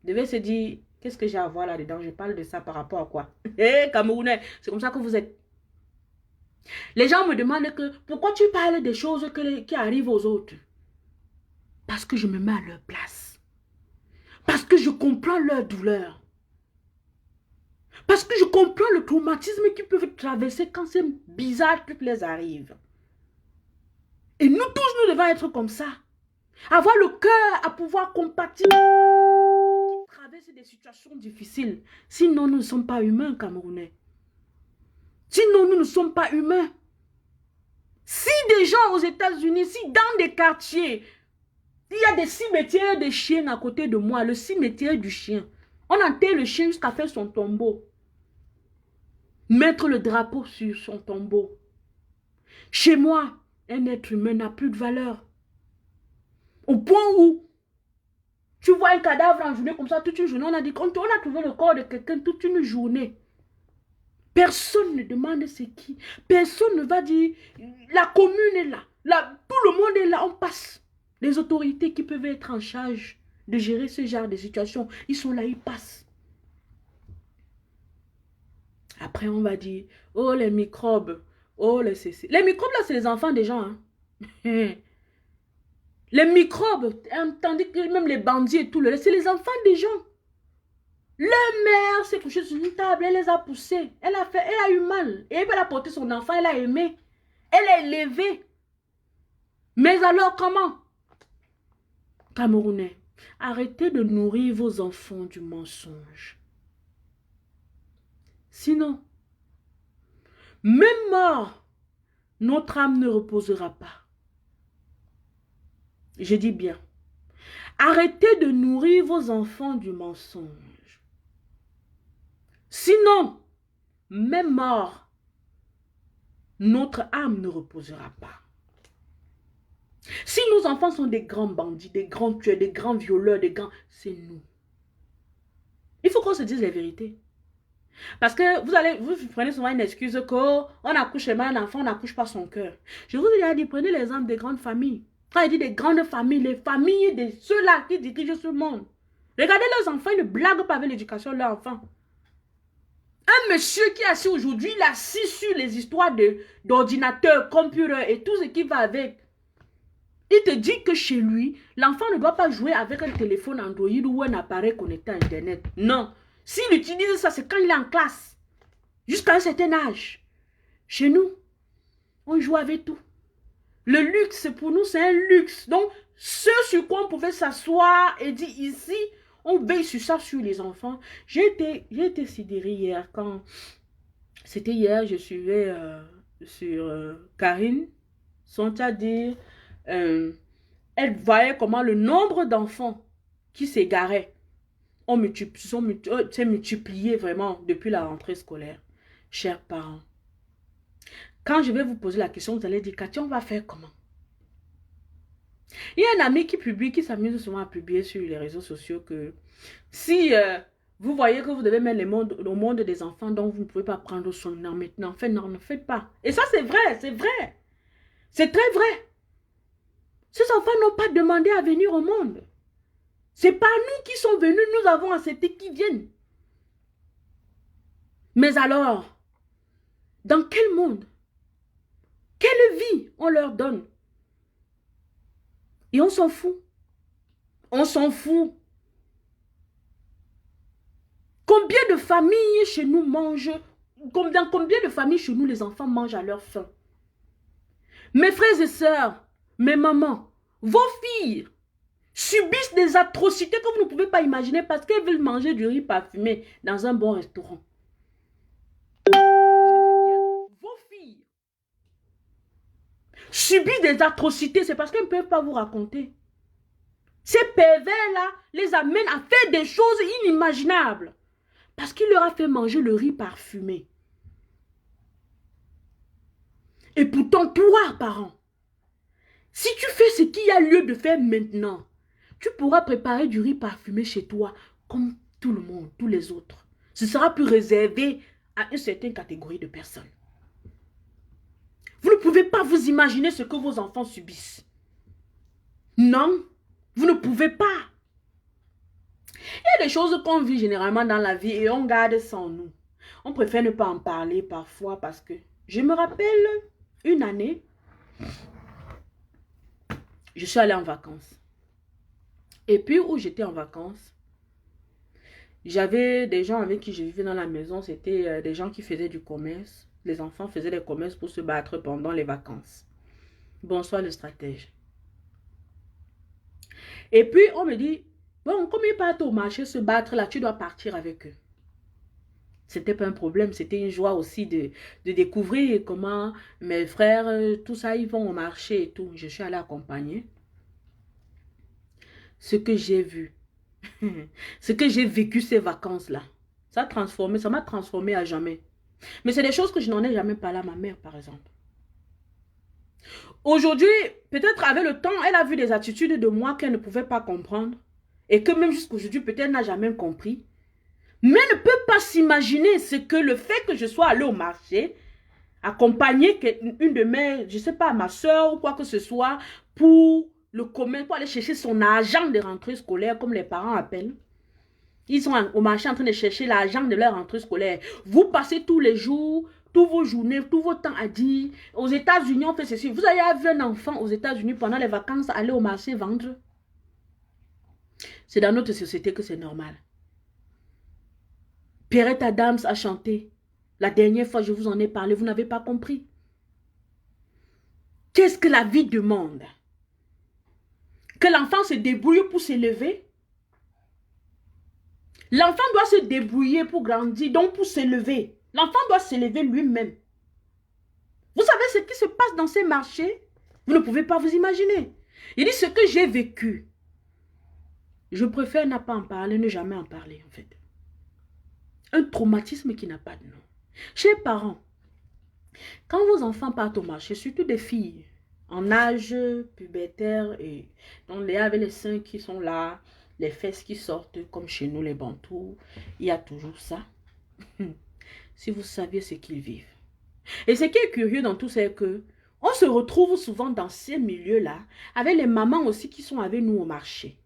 devait se dire, qu'est-ce que j'ai à voir là-dedans? Je parle de ça par rapport à quoi? Hé, Camerounais, c'est comme ça que vous êtes. Les gens me demandent que, pourquoi tu parles des choses qui arrivent aux autres? Parce que je me mets à leur place. Parce que je comprends leur douleur. Parce que je comprends le traumatisme qu'ils peuvent traverser quand ces bizarres trucs les arrivent. Et nous tous, nous devons être comme ça. Avoir le cœur à pouvoir compatir qui traversent des situations difficiles. Sinon, nous ne sommes pas humains, Camerounais. Sinon, nous ne sommes pas humains. Si des gens aux États-Unis, si dans des quartiers, il y a des cimetières de chiens à côté de moi, le cimetière du chien, on enterre le chien jusqu'à faire son tombeau. Mettre le drapeau sur son tombeau. Chez moi, un être humain n'a plus de valeur. Au point où tu vois un cadavre en journée comme ça, toute une journée, on a dit qu'on a trouvé le corps de quelqu'un toute une journée. Personne ne demande c'est qui. Personne ne va dire, la commune est là. Tout le monde est là, on passe. Les autorités qui peuvent être en charge de gérer ce genre de situation, ils sont là, ils passent. Après, on va dire, oh les microbes, oh les ceci. Les microbes là, c'est les enfants des gens. Hein. Les microbes, tandis que même les bandits et tout, c'est les enfants des gens. Leur mère s'est couchée sur une table, elle les a poussés. Elle a eu mal. Et elle a porté son enfant, elle a aimé. Elle a élevé. Mais alors comment? Camerounais, arrêtez de nourrir vos enfants du mensonge. Sinon, même mort, notre âme ne reposera pas. Je dis bien, arrêtez de nourrir vos enfants du mensonge. Sinon, même mort, notre âme ne reposera pas. Si nos enfants sont des grands bandits, des grands tueurs, des grands violeurs, c'est nous. Il faut qu'on se dise la vérité. Parce que vous prenez souvent une excuse qu'on accouche mal un enfant, on n'accouche pas son cœur. Je vous ai dit, prenez l'exemple des grandes familles. Quand il dit des grandes familles, les familles de ceux-là qui dirigent ce monde. Regardez leurs enfants, ils ne blaguent pas avec l'éducation de leurs enfants. Un monsieur qui est assis aujourd'hui, il est assis sur les histoires d'ordinateurs, computers et tout ce qui va avec. Il te dit que chez lui, l'enfant ne doit pas jouer avec un téléphone Android ou un appareil connecté à Internet. Non. S'il utilise ça, c'est quand il est en classe. Jusqu'à un certain âge. Chez nous, on joue avec tout. Le luxe, pour nous, c'est un luxe. Donc, ce sur quoi on pouvait s'asseoir et dire ici, on veille sur ça, sur les enfants. J'ai été sidérée hier quand... C'était hier, je suivais sur Karine. Son à dire... elle voyait comment le nombre d'enfants qui s'égaraient s'est multiplié vraiment depuis la rentrée scolaire. Chers parents, quand je vais vous poser la question, vous allez dire, Katia, on va faire comment? Il y a un ami qui s'amuse souvent à publier sur les réseaux sociaux que si vous voyez que vous devez mettre le monde des enfants dont vous ne pouvez pas prendre soin maintenant, non, ne faites pas. Et ça, c'est vrai, c'est vrai. C'est très vrai. Ces enfants n'ont pas demandé à venir au monde. C'est pas nous qui sommes venus, nous avons accepté qu'ils viennent. Mais alors, dans quel monde? Quelle vie on leur donne? Et on s'en fout. On s'en fout. Combien de familles chez nous mangent Comme dans combien de familles chez nous, les enfants mangent à leur faim? Mes frères et sœurs, mes mamans, vos filles subissent des atrocités que vous ne pouvez pas imaginer parce qu'elles veulent manger du riz parfumé dans un bon restaurant. Je dis bien, vos filles subissent des atrocités, c'est parce qu'elles ne peuvent pas vous raconter. Ces pervers-là les amènent à faire des choses inimaginables parce qu'il leur a fait manger le riz parfumé. Et pourtant, toi, parent, si tu fais ce qu'il y a lieu de faire maintenant, tu pourras préparer du riz parfumé chez toi comme tout le monde, tous les autres. Ce sera plus réservé à une certaine catégorie de personnes. Vous ne pouvez pas vous imaginer ce que vos enfants subissent. Non, vous ne pouvez pas. Il y a des choses qu'on vit généralement dans la vie et on garde ça en nous. On préfère ne pas en parler parfois parce que je me rappelle une année, je suis allée en vacances. Et puis où j'étais en vacances, j'avais des gens avec qui je vivais dans la maison, c'était des gens qui faisaient du commerce. Les enfants faisaient des commerces pour se battre pendant les vacances. Bonsoir le stratège. Et puis on me dit, bon, comme ils partent au marché se battre là, tu dois partir avec eux. C'était pas un problème, c'était une joie aussi de découvrir comment mes frères, tout ça, ils vont au marché et tout. Je suis allée accompagner. Ce que j'ai vu, ce que j'ai vécu ces vacances-là, ça m'a transformé à jamais. Mais c'est des choses que je n'en ai jamais parlé à ma mère, par exemple. Aujourd'hui, peut-être avec le temps, elle a vu des attitudes de moi qu'elle ne pouvait pas comprendre. Et que même jusqu'aujourd'hui, peut-être elle n'a jamais compris. Mais elle ne peut pas s'imaginer ce que le fait que je sois allée au marché, accompagner une de mes, je ne sais pas, ma soeur ou quoi que ce soit, pour le commerce, pour aller chercher son argent de rentrée scolaire, comme les parents appellent. Ils sont au marché en train de chercher l'argent de leur rentrée scolaire. Vous passez tous les jours, toutes vos journées, tout votre temps à dire, aux États-Unis, on fait ceci. Vous avez vu un enfant aux États-Unis pendant les vacances aller au marché vendre? C'est dans notre société que c'est normal. Perrette Adams a chanté. La dernière fois, je vous en ai parlé, vous n'avez pas compris. Qu'est-ce que la vie demande? Que l'enfant se débrouille pour s'élever? L'enfant doit se débrouiller pour grandir, donc pour s'élever. L'enfant doit s'élever lui-même. Vous savez ce qui se passe dans ces marchés? Vous ne pouvez pas vous imaginer. Il dit ce que j'ai vécu. Je préfère ne pas en parler, ne jamais en parler en fait. Un traumatisme qui n'a pas de nom. Chers parents, quand vos enfants partent au marché, surtout des filles en âge pubétaire et donc les avec les seins qui sont là, les fesses qui sortent comme chez nous les bantous, il y a toujours ça. Si vous saviez ce qu'ils vivent. Et ce qui est curieux dans tout, c'est que on se retrouve souvent dans ces milieux-là avec les mamans aussi qui sont avec nous au marché.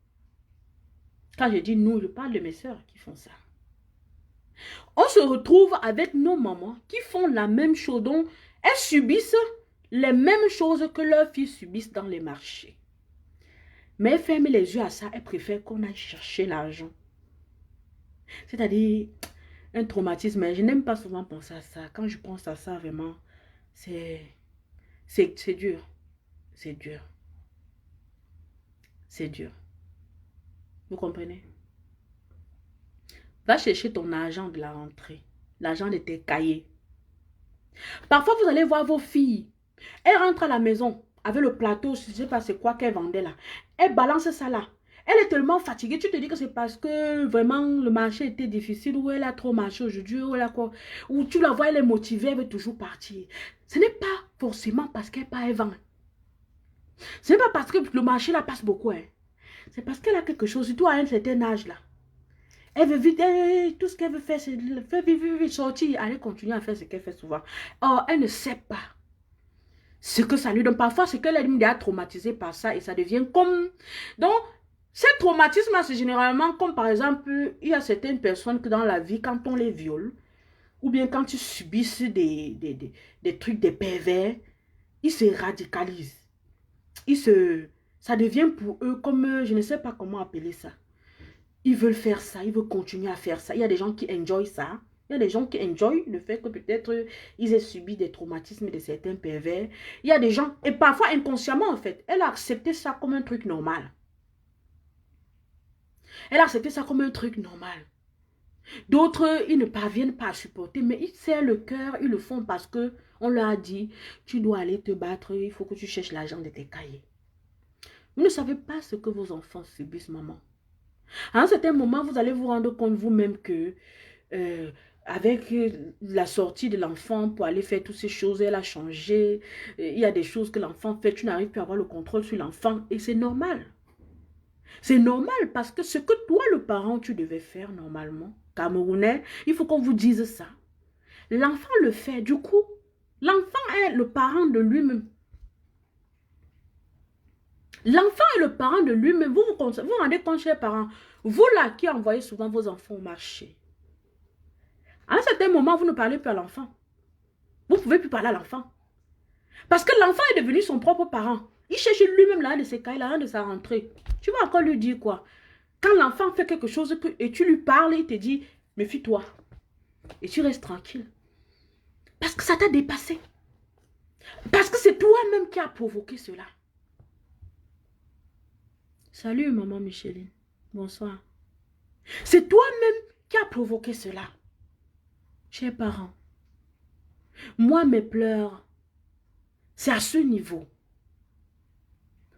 Quand je dis nous, je parle de mes soeurs qui font ça. On se retrouve avec nos mamans qui font la même chose. Donc, elles subissent les mêmes choses que leurs filles subissent dans les marchés. Mais elles ferment les yeux à ça. Elles préfèrent qu'on aille chercher l'argent. C'est-à-dire, un traumatisme. Je n'aime pas souvent penser à ça. Quand je pense à ça, vraiment, c'est dur. C'est dur. C'est dur. Vous comprenez? Va chercher ton argent de la rentrée. L'argent de tes cahiers. Parfois, vous allez voir vos filles. Elles rentrent à la maison avec le plateau, je ne sais pas c'est quoi qu'elles vendaient là. Elles balancent ça là. Elle est tellement fatiguée. Tu te dis que c'est parce que vraiment le marché était difficile ou elle a trop marché aujourd'hui ou elle a quoi. Ou tu la vois, elle est motivée, elle veut toujours partir. Ce n'est pas forcément parce qu'elle part, elle vend. Ce n'est pas parce que le marché là passe beaucoup. Hein. C'est parce qu'elle a quelque chose, surtout à un certain âge là. Elle veut vite, tout ce qu'elle veut faire, c'est faire vite, sortir, aller continuer à faire ce qu'elle fait souvent. Or, elle ne sait pas ce que ça lui donne. Parfois, c'est qu'elle est déjà traumatisée par ça et ça devient comme... Donc, ces traumatismes, c'est généralement comme par exemple, il y a certaines personnes que dans la vie, quand on les viole, ou bien quand ils subissent des trucs, des pervers, ils se radicalisent. Ça devient pour eux comme, je ne sais pas comment appeler ça. Ils veulent faire ça, ils veulent continuer à faire ça. Il y a des gens qui enjoy ça. Il Il y a des gens qui enjoy le fait que peut-être ils aient subi des traumatismes de certains pervers. Il y a des gens, et parfois inconsciemment en fait, elle a accepté ça comme un truc normal. Elle a accepté ça comme un truc normal. D'autres, ils ne parviennent pas à supporter, mais ils serrent le cœur, ils le font parce que on leur a dit, tu dois aller te battre, il faut que tu cherches l'argent de tes cahiers. Vous ne savez pas ce que vos enfants subissent, maman. À un certain moment, vous allez vous rendre compte vous-même que avec la sortie de l'enfant pour aller faire toutes ces choses, elle a changé. Il y a des choses que l'enfant fait, tu n'arrives plus à avoir le contrôle sur l'enfant et c'est normal. C'est normal parce que ce que toi, le parent, tu devais faire normalement, Camerounais, il faut qu'on vous dise ça. L'enfant le fait, du coup, l'enfant est le parent de lui-même. L'enfant est le parent de lui-même. Vous vous rendez compte, chers parents, vous là qui envoyez souvent vos enfants au marché. À un certain moment, vous ne parlez plus à l'enfant. Vous ne pouvez plus parler à l'enfant. Parce que l'enfant est devenu son propre parent. Il cherche lui-même l'un de ses cahiers, l'un de sa rentrée. Tu vas encore lui dire quoi? Quand l'enfant fait quelque chose et tu lui parles, il te dit, méfie-toi. Et tu restes tranquille. Parce que ça t'a dépassé. Parce que c'est toi-même qui a provoqué cela. Salut, maman Micheline. Bonsoir. C'est toi-même qui a provoqué cela. Chers parents, moi, mes pleurs, c'est à ce niveau.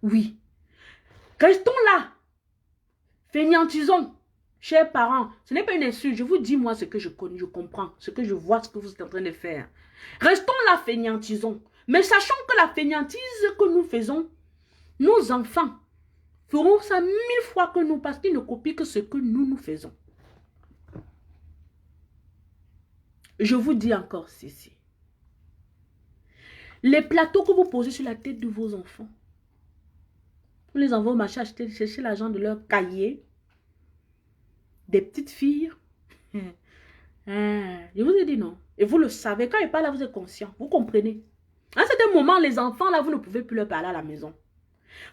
Oui. Restons là. Fainéantisons. Chers parents, ce n'est pas une insulte. Je vous dis, moi, ce que je connais, je comprends, ce que je vois, ce que vous êtes en train de faire. Restons là, fainéantisons. Mais sachons que la fainéantise que nous faisons, nos enfants feront ça 1000 fois que nous, parce qu'ils ne copient que ce que nous faisons. Je vous dis encore ceci. Les plateaux que vous posez sur la tête de vos enfants, vous les envoyez au marché chercher l'argent de leur cahier, des petites filles. Je vous ai dit non. Et vous le savez, quand ils parlent là, vous êtes conscient. Vous comprenez. À un certain moment, les enfants là, vous ne pouvez plus leur parler à la maison.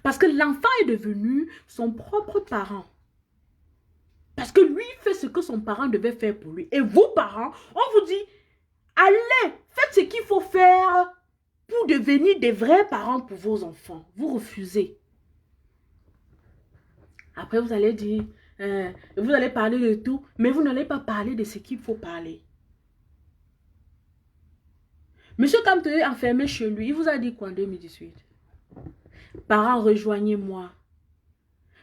Parce que l'enfant est devenu son propre parent. Parce que lui fait ce que son parent devait faire pour lui. Et vous, parents, on vous dit, allez, faites ce qu'il faut faire pour devenir des vrais parents pour vos enfants. Vous refusez. Après, vous allez dire, vous allez parler de tout, mais vous n'allez pas parler de ce qu'il faut parler. Monsieur Kamte, enfermé chez lui, il vous a dit quoi en 2018? Parents, rejoignez-moi.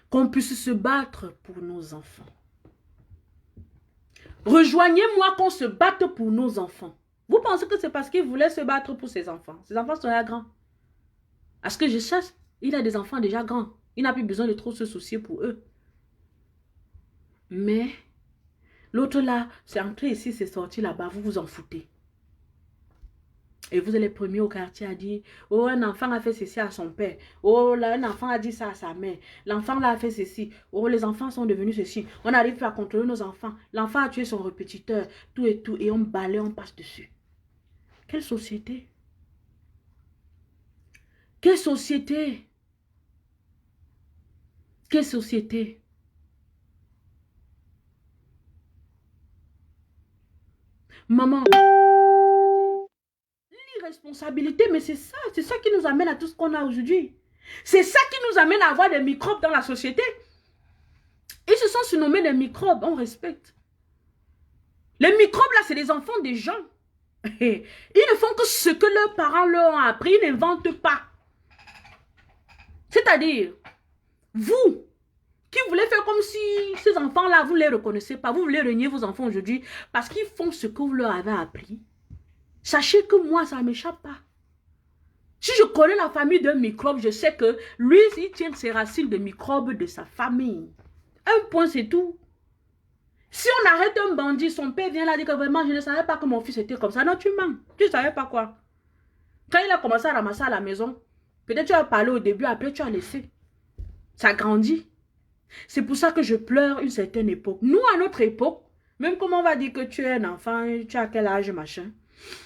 Qu'on puisse se battre pour nos enfants. Rejoignez-moi qu'on se batte pour nos enfants. Vous pensez que c'est parce qu'il voulait se battre pour ses enfants? Ses enfants sont déjà grands. À ce que je sache, il a des enfants déjà grands. Il n'a plus besoin de trop se soucier pour eux. Mais l'autre là, c'est entré ici, c'est sorti là-bas, vous vous en foutez. Et vous êtes les premiers au quartier à dire, oh, un enfant a fait ceci à son père. Oh, là, un enfant a dit ça à sa mère. L'enfant là a fait ceci. Oh, les enfants sont devenus ceci. On n'arrive plus à contrôler nos enfants. L'enfant a tué son répétiteur, tout et tout. Et on balaye, on passe dessus. Quelle société? Quelle société? Quelle société? Maman, l'irresponsabilité, mais c'est ça qui nous amène à tout ce qu'on a aujourd'hui. C'est ça qui nous amène à avoir des microbes dans la société. Ils se sont surnommés des microbes, on respecte. Les microbes là, c'est les enfants des gens. Ils ne font que ce que leurs parents leur ont appris, ils n'inventent pas. C'est-à-dire, vous, qui voulez faire comme si ces enfants-là, vous ne les reconnaissez pas, vous voulez renier vos enfants aujourd'hui parce qu'ils font ce que vous leur avez appris. Sachez que moi, ça ne m'échappe pas. Si je connais la famille d'un microbe, je sais que lui, il tient ses racines de microbes de sa famille. Un point, c'est tout. Si on arrête un bandit, son père vient là dire que vraiment, je ne savais pas que mon fils était comme ça. Non, tu mens. Tu ne savais pas quoi. Quand il a commencé à ramasser à la maison, peut-être tu as parlé au début, après tu as laissé. Ça grandit. C'est pour ça que je pleure une certaine époque. Nous, à notre époque, même comme on va dire que tu es un enfant, tu as quel âge, machin,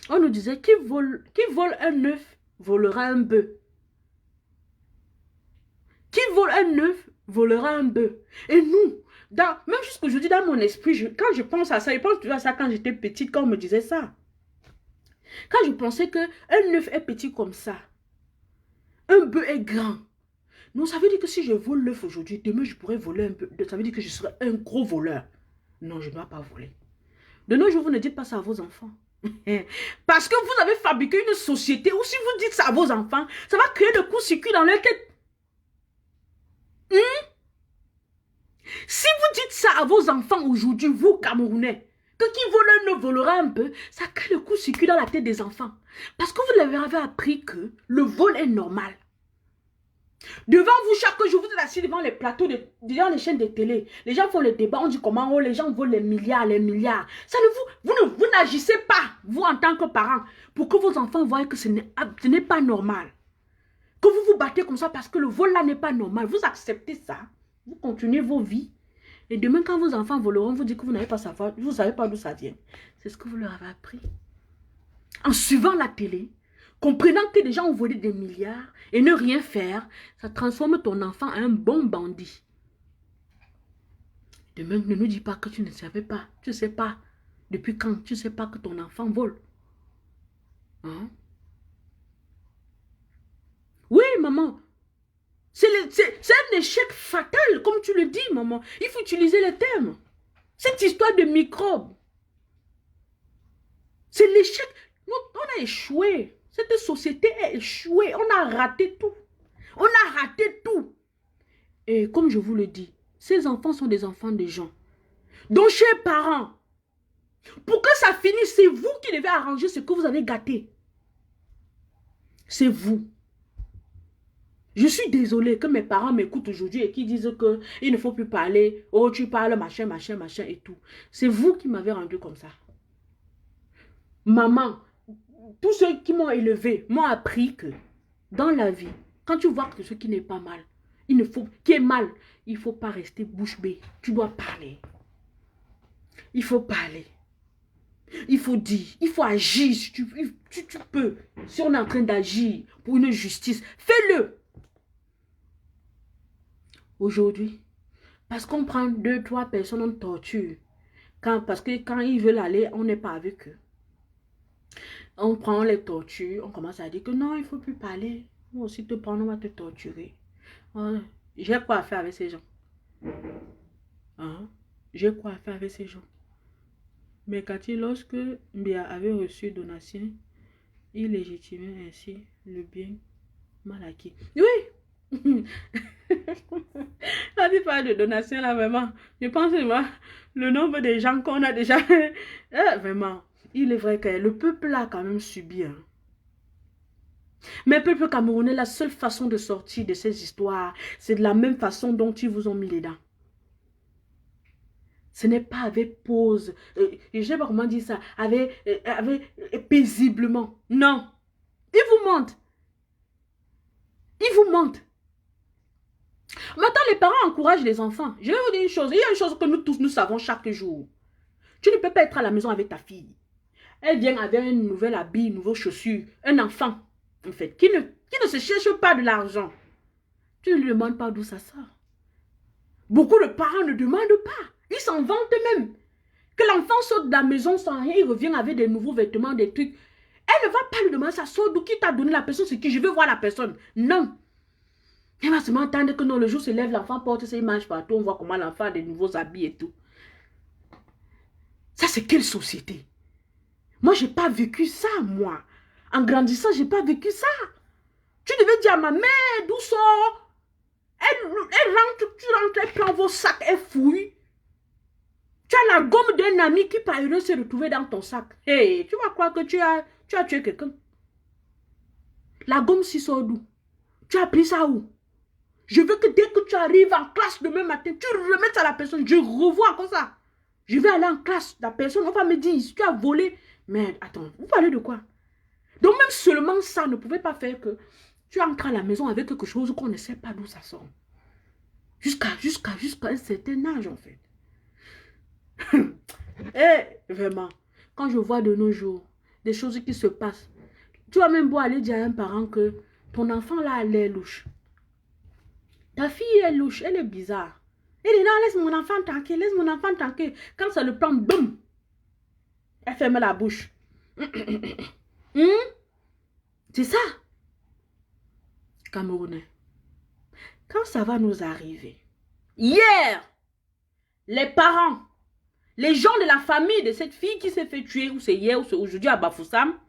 on nous disait qui vole un œuf, volera un bœuf. Qui vole un œuf, volera un bœuf. Et nous, Même jusqu'aujourd'hui, dans mon esprit, quand je pense à ça, je pense toujours à ça quand j'étais petite, quand on me disait ça. Quand je pensais qu'un œuf est petit comme ça, un bœuf est grand. Non, ça veut dire que si je vole l'œuf aujourd'hui, demain je pourrais voler un bœuf. Ça veut dire que je serai un gros voleur. Non, je ne dois pas voler. De nos jours, vous ne dites pas ça à vos enfants. Parce que vous avez fabriqué une société où si vous dites ça à vos enfants, ça va créer le court-circuit dans leur tête. Si vous dites ça à vos enfants aujourd'hui, vous Camerounais, que qui vole ne volera un peu, ça crée le court-circuit dans la tête des enfants. Parce que vous leur avez appris que le vol est normal. Devant vous, chaque jour, vous êtes assis devant les plateaux, devant les chaînes de télé. Les gens font le débat, on dit comment oh, les gens volent les milliards, les milliards. Ça ne vous n'agissez pas, vous en tant que parents, pour que vos enfants voient que ce n'est pas normal. Que vous vous battez comme ça parce que le vol là n'est pas normal. Vous acceptez ça, vous continuez vos vies. Et demain, quand vos enfants voleront, vous dites que vous n'avez pas savoir, vous ne savez pas d'où ça vient. C'est ce que vous leur avez appris. En suivant la télé, comprenant que des gens ont volé des milliards et ne rien faire, ça transforme ton enfant en un bon bandit. Demain, ne nous dis pas que tu ne savais pas. Tu ne sais pas. Depuis quand tu ne sais pas que ton enfant vole. Hein? Oui, maman. C'est un échec fatal, comme tu le dis, maman. Il faut utiliser les termes. Cette histoire de microbes. C'est l'échec. On a échoué. Cette société a échoué. On a raté tout. On a raté tout. Et comme je vous le dis, ces enfants sont des enfants de gens. Donc, chers parents, pour que ça finisse, c'est vous qui devez arranger ce que vous avez gâté. C'est vous. Je suis désolée que mes parents m'écoutent aujourd'hui et qui disent qu'il ne faut plus parler. Oh, tu parles, machin, machin, machin et tout. C'est vous qui m'avez rendu comme ça. Maman, tous ceux qui m'ont élevé m'ont appris que dans la vie, quand tu vois que ce qui n'est pas mal, qui est mal, il ne faut pas rester bouche bée. Tu dois parler. Il faut parler. Il faut dire, il faut agir. Si tu peux. Si on est en train d'agir pour une justice, fais-le. Aujourd'hui, parce qu'on prend 2, 3 personnes, on torture. Parce que quand ils veulent aller, on n'est pas avec eux. On prend les tortures, on commence à dire que non, il ne faut plus parler. Moi aussi te prendre, on va te torturer. J'ai quoi à faire avec ces gens? Hein? J'ai quoi à faire avec ces gens? Mais Cathy, lorsque Mbia avait reçu donation, il légitimait ainsi le bien mal acquis. Oui! Quand tu parles de donation, là, vraiment, je pense que le nombre de gens qu'on a déjà... vraiment, il est vrai que le peuple a quand même subi. Hein. Mais le peuple camerounais, la seule façon de sortir de ces histoires, c'est de la même façon dont ils vous ont mis les dents. Ce n'est pas avec pause, je ne sais pas comment dire ça, avec paisiblement. Non. Ils vous mentent. Ils vous mentent. Maintenant, les parents encouragent les enfants. Je vais vous dire une chose. Il y a une chose que nous tous, nous savons chaque jour. Tu ne peux pas être à la maison avec ta fille. Elle vient avec un nouvel habit, une nouvelle chaussure. Un enfant, en fait, qui ne se cherche pas de l'argent. Tu ne lui demandes pas d'où ça sort. Beaucoup de parents ne demandent pas. Ils s'en vantent même. Que l'enfant saute de la maison sans rien, il revient avec des nouveaux vêtements, des trucs. Elle ne va pas lui demander ça sort d'où, qui t'a donné la personne, c'est qui, je veux voir la personne. Non. Elle va seulement entendre que non, le jour se lève, l'enfant porte ses images partout, on voit comment l'enfant a des nouveaux habits et tout. Ça, c'est quelle société? Moi, je n'ai pas vécu ça, moi. En grandissant, je n'ai pas vécu ça. Tu devais dire à ma mère, d'où sort? Elle rentre, tu rentres, elle prend vos sacs, elle fouille. Tu as la gomme d'un ami qui, par erreur, s'est retrouvé dans ton sac. Hey, tu vas croire que tu as tué quelqu'un. La gomme s'y sort d'où? Tu as pris ça où? Je veux que dès que tu arrives en classe demain matin, tu remettes à la personne. Je revois comme ça. Je vais aller en classe. La personne, on va me dire, si tu as volé. Mais attends, vous parlez de quoi? Donc même seulement ça ne pouvait pas faire que tu entres à la maison avec quelque chose qu'on ne sait pas d'où ça sort. Jusqu'à un certain âge, en fait. Et vraiment, quand je vois de nos jours des choses qui se passent, tu vas même beau aller dire à un parent que ton enfant là, elle est louche. Ta fille est louche, elle est bizarre. Il dit non, laisse mon enfant tranquille, laisse mon enfant tranquille. Quand ça le prend, boum, elle ferme la bouche. C'est ça. Camerounais. Quand ça va nous arriver, hier, les parents, les gens de la famille de cette fille qui s'est fait tuer, ou c'est hier ou c'est aujourd'hui à Bafoussam,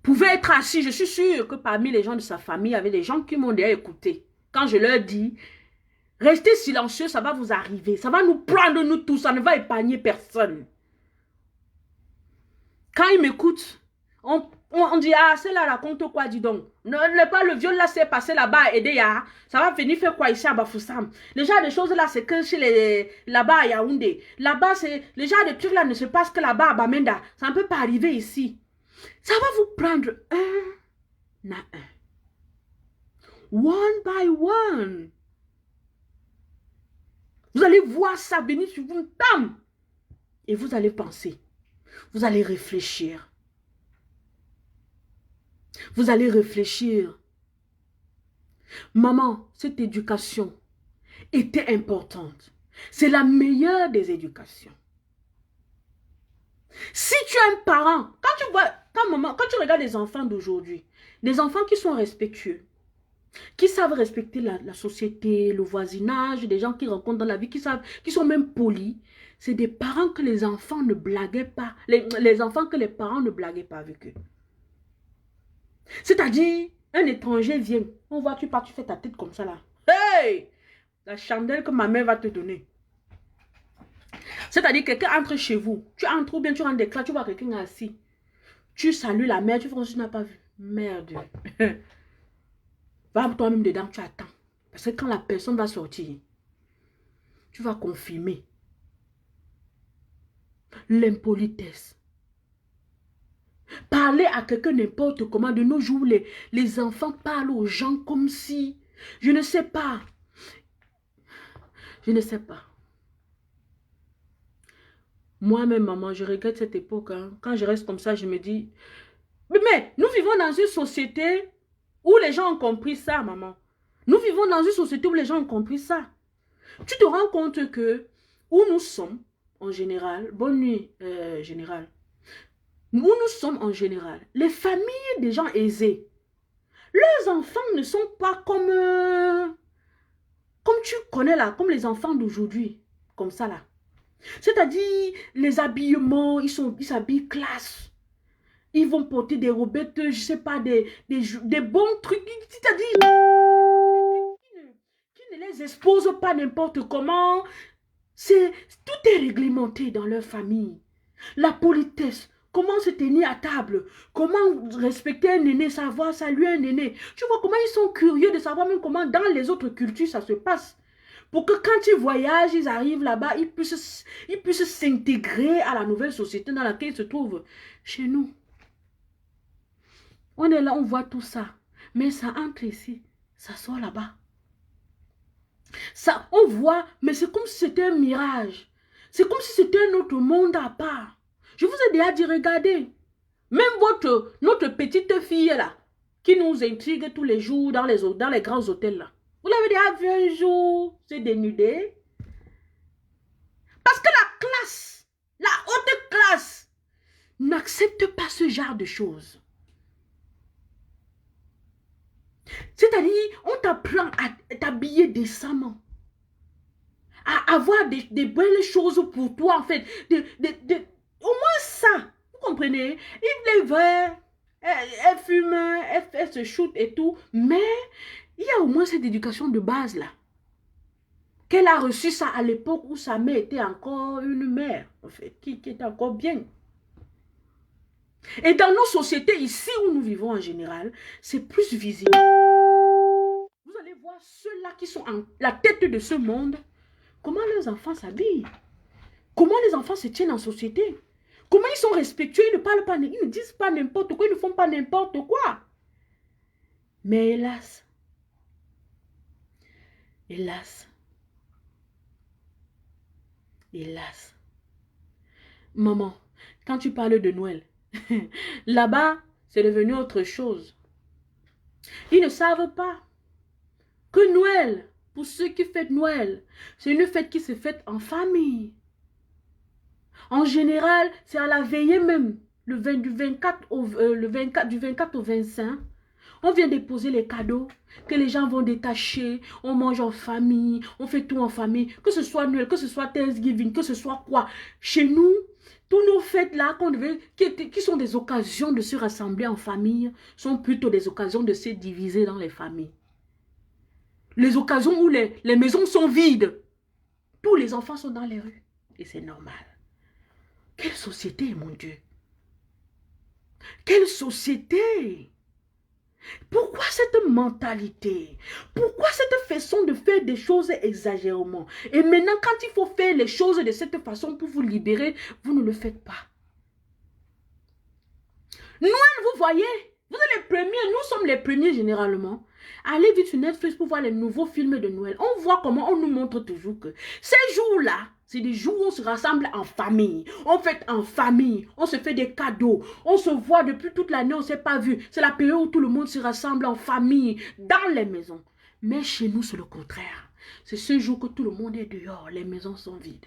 pouvaient être assis. Je suis sûre que parmi les gens de sa famille, il y avait des gens qui m'ont déjà écouté. Quand je leur dis, restez silencieux, ça va vous arriver. Ça va nous prendre nous tous, ça ne va épargner personne. Quand ils m'écoutent, on dit, ah, c'est là, raconte quoi, dis donc. Ne pas le viol là, c'est passé là-bas à aider, ya. Ça va venir faire quoi ici à Bafoussam? Les gens des choses là, c'est que chez là-bas à Yaoundé. Là-bas, c'est, les gens des trucs là ne se passent que là-bas à Bamenda. Ça ne peut pas arriver ici. Ça va vous prendre un à un. One by one. Vous allez voir ça venir sur vous, tam. Et vous allez penser. Vous allez réfléchir. Vous allez réfléchir. Maman, cette éducation était importante. C'est la meilleure des éducations. Si tu es un parent, quand tu vois, quand tu regardes les enfants d'aujourd'hui, des enfants qui sont respectueux, qui savent respecter la société, le voisinage, des gens qui rencontrent dans la vie, qui sont même polis, c'est des parents que les enfants ne blaguaient pas, les enfants que les parents ne blaguaient pas avec eux. C'est-à-dire, un étranger vient, on voit, tu pars, tu fais ta tête comme ça là. Hey! La chandelle que ma mère va te donner. C'est-à-dire, quelqu'un entre chez vous, tu entres ou bien tu rentres des classes, tu vois quelqu'un assis. Tu salues la mère, tu fais comme si tu n'as pas vu. Merde. Va toi-même dedans, tu attends. Parce que quand la personne va sortir, tu vas confirmer l'impolitesse. Parler à quelqu'un n'importe comment. De nos jours, les enfants parlent aux gens comme si... Je ne sais pas. Je ne sais pas. Moi-même, maman, je regrette cette époque. Hein. Quand je reste comme ça, je me dis... Mais nous vivons dans une société où les gens ont compris ça, maman. Nous vivons dans une société où les gens ont compris ça. Tu te rends compte que où nous sommes, en général, bonne nuit, général, où nous sommes en général, les familles des gens aisés, leurs enfants ne sont pas comme tu connais là, comme les enfants d'aujourd'hui, comme ça là. C'est-à-dire, les habillements, ils s'habillent classe. Ils vont porter des robettes, je sais pas, des bons trucs. C'est-à-dire, qui ne les expose pas n'importe comment. Tout est réglementé dans leur famille. La politesse, comment se tenir à table, comment respecter un aîné, savoir saluer un aîné. Tu vois comment ils sont curieux de savoir même comment dans les autres cultures ça se passe. Pour que quand ils voyagent, ils arrivent là-bas, ils puissent s'intégrer à la nouvelle société dans laquelle ils se trouvent. Chez nous, on est là, on voit tout ça. Mais ça entre ici, ça sort là-bas. Ça, on voit, mais c'est comme si c'était un mirage. C'est comme si c'était un autre monde à part. Je vous ai déjà dit, regardez. Même notre petite fille là, qui nous intrigue tous les jours dans les grands hôtels là. Vous l'avez déjà vu un jour se dénuder? Parce que la classe, la haute classe, n'accepte pas ce genre de choses. C'est-à-dire, on t'apprend à t'habiller décemment. À avoir des belles choses pour toi, en fait. Au moins ça. Vous comprenez? Il est vrai. Elle fume, elle se shoot et tout. Mais il y a au moins cette éducation de base là. Qu'elle a reçu ça à l'époque où sa mère était encore une mère. En fait, qui était encore bien. Et dans nos sociétés ici où nous vivons en général, c'est plus visible. Vous allez voir ceux-là qui sont en la tête de ce monde. Comment leurs enfants s'habillent? Comment les enfants se tiennent en société? Comment ils sont respectueux? Ils ne parlent pas, ils ne disent pas n'importe quoi, ils ne font pas n'importe quoi. Mais hélas, hélas, hélas. Maman, quand tu parles de Noël, là-bas, c'est devenu autre chose. Ils ne savent pas que Noël, pour ceux qui fêtent Noël, c'est une fête qui se fête en famille. En général, c'est à la veillée même, du 24 au 25. On vient déposer les cadeaux que les gens vont détacher. On mange en famille, on fait tout en famille. Que ce soit Noël, que ce soit Thanksgiving, que ce soit quoi. Chez nous, tous nos fêtes là, qui sont des occasions de se rassembler en famille, sont plutôt des occasions de se diviser dans les familles. Les occasions où les maisons sont vides. Tous les enfants sont dans les rues. Et c'est normal. Quelle société, mon Dieu? Quelle société? Pourquoi cette mentalité? Pourquoi cette façon de faire des choses exagérément? Et maintenant, quand il faut faire les choses de cette façon pour vous libérer, vous ne le faites pas. Noël, vous voyez, vous êtes les premiers, nous sommes les premiers généralement. Allez vite sur Netflix pour voir les nouveaux films de Noël. On voit comment on nous montre toujours que ces jours-là, c'est des jours où on se rassemble en famille. On fête en famille. On se fait des cadeaux. On se voit depuis toute l'année, on ne s'est pas vu. C'est la période où tout le monde se rassemble en famille, dans les maisons. Mais chez nous, c'est le contraire. C'est ce jour que tout le monde est dehors. Les maisons sont vides.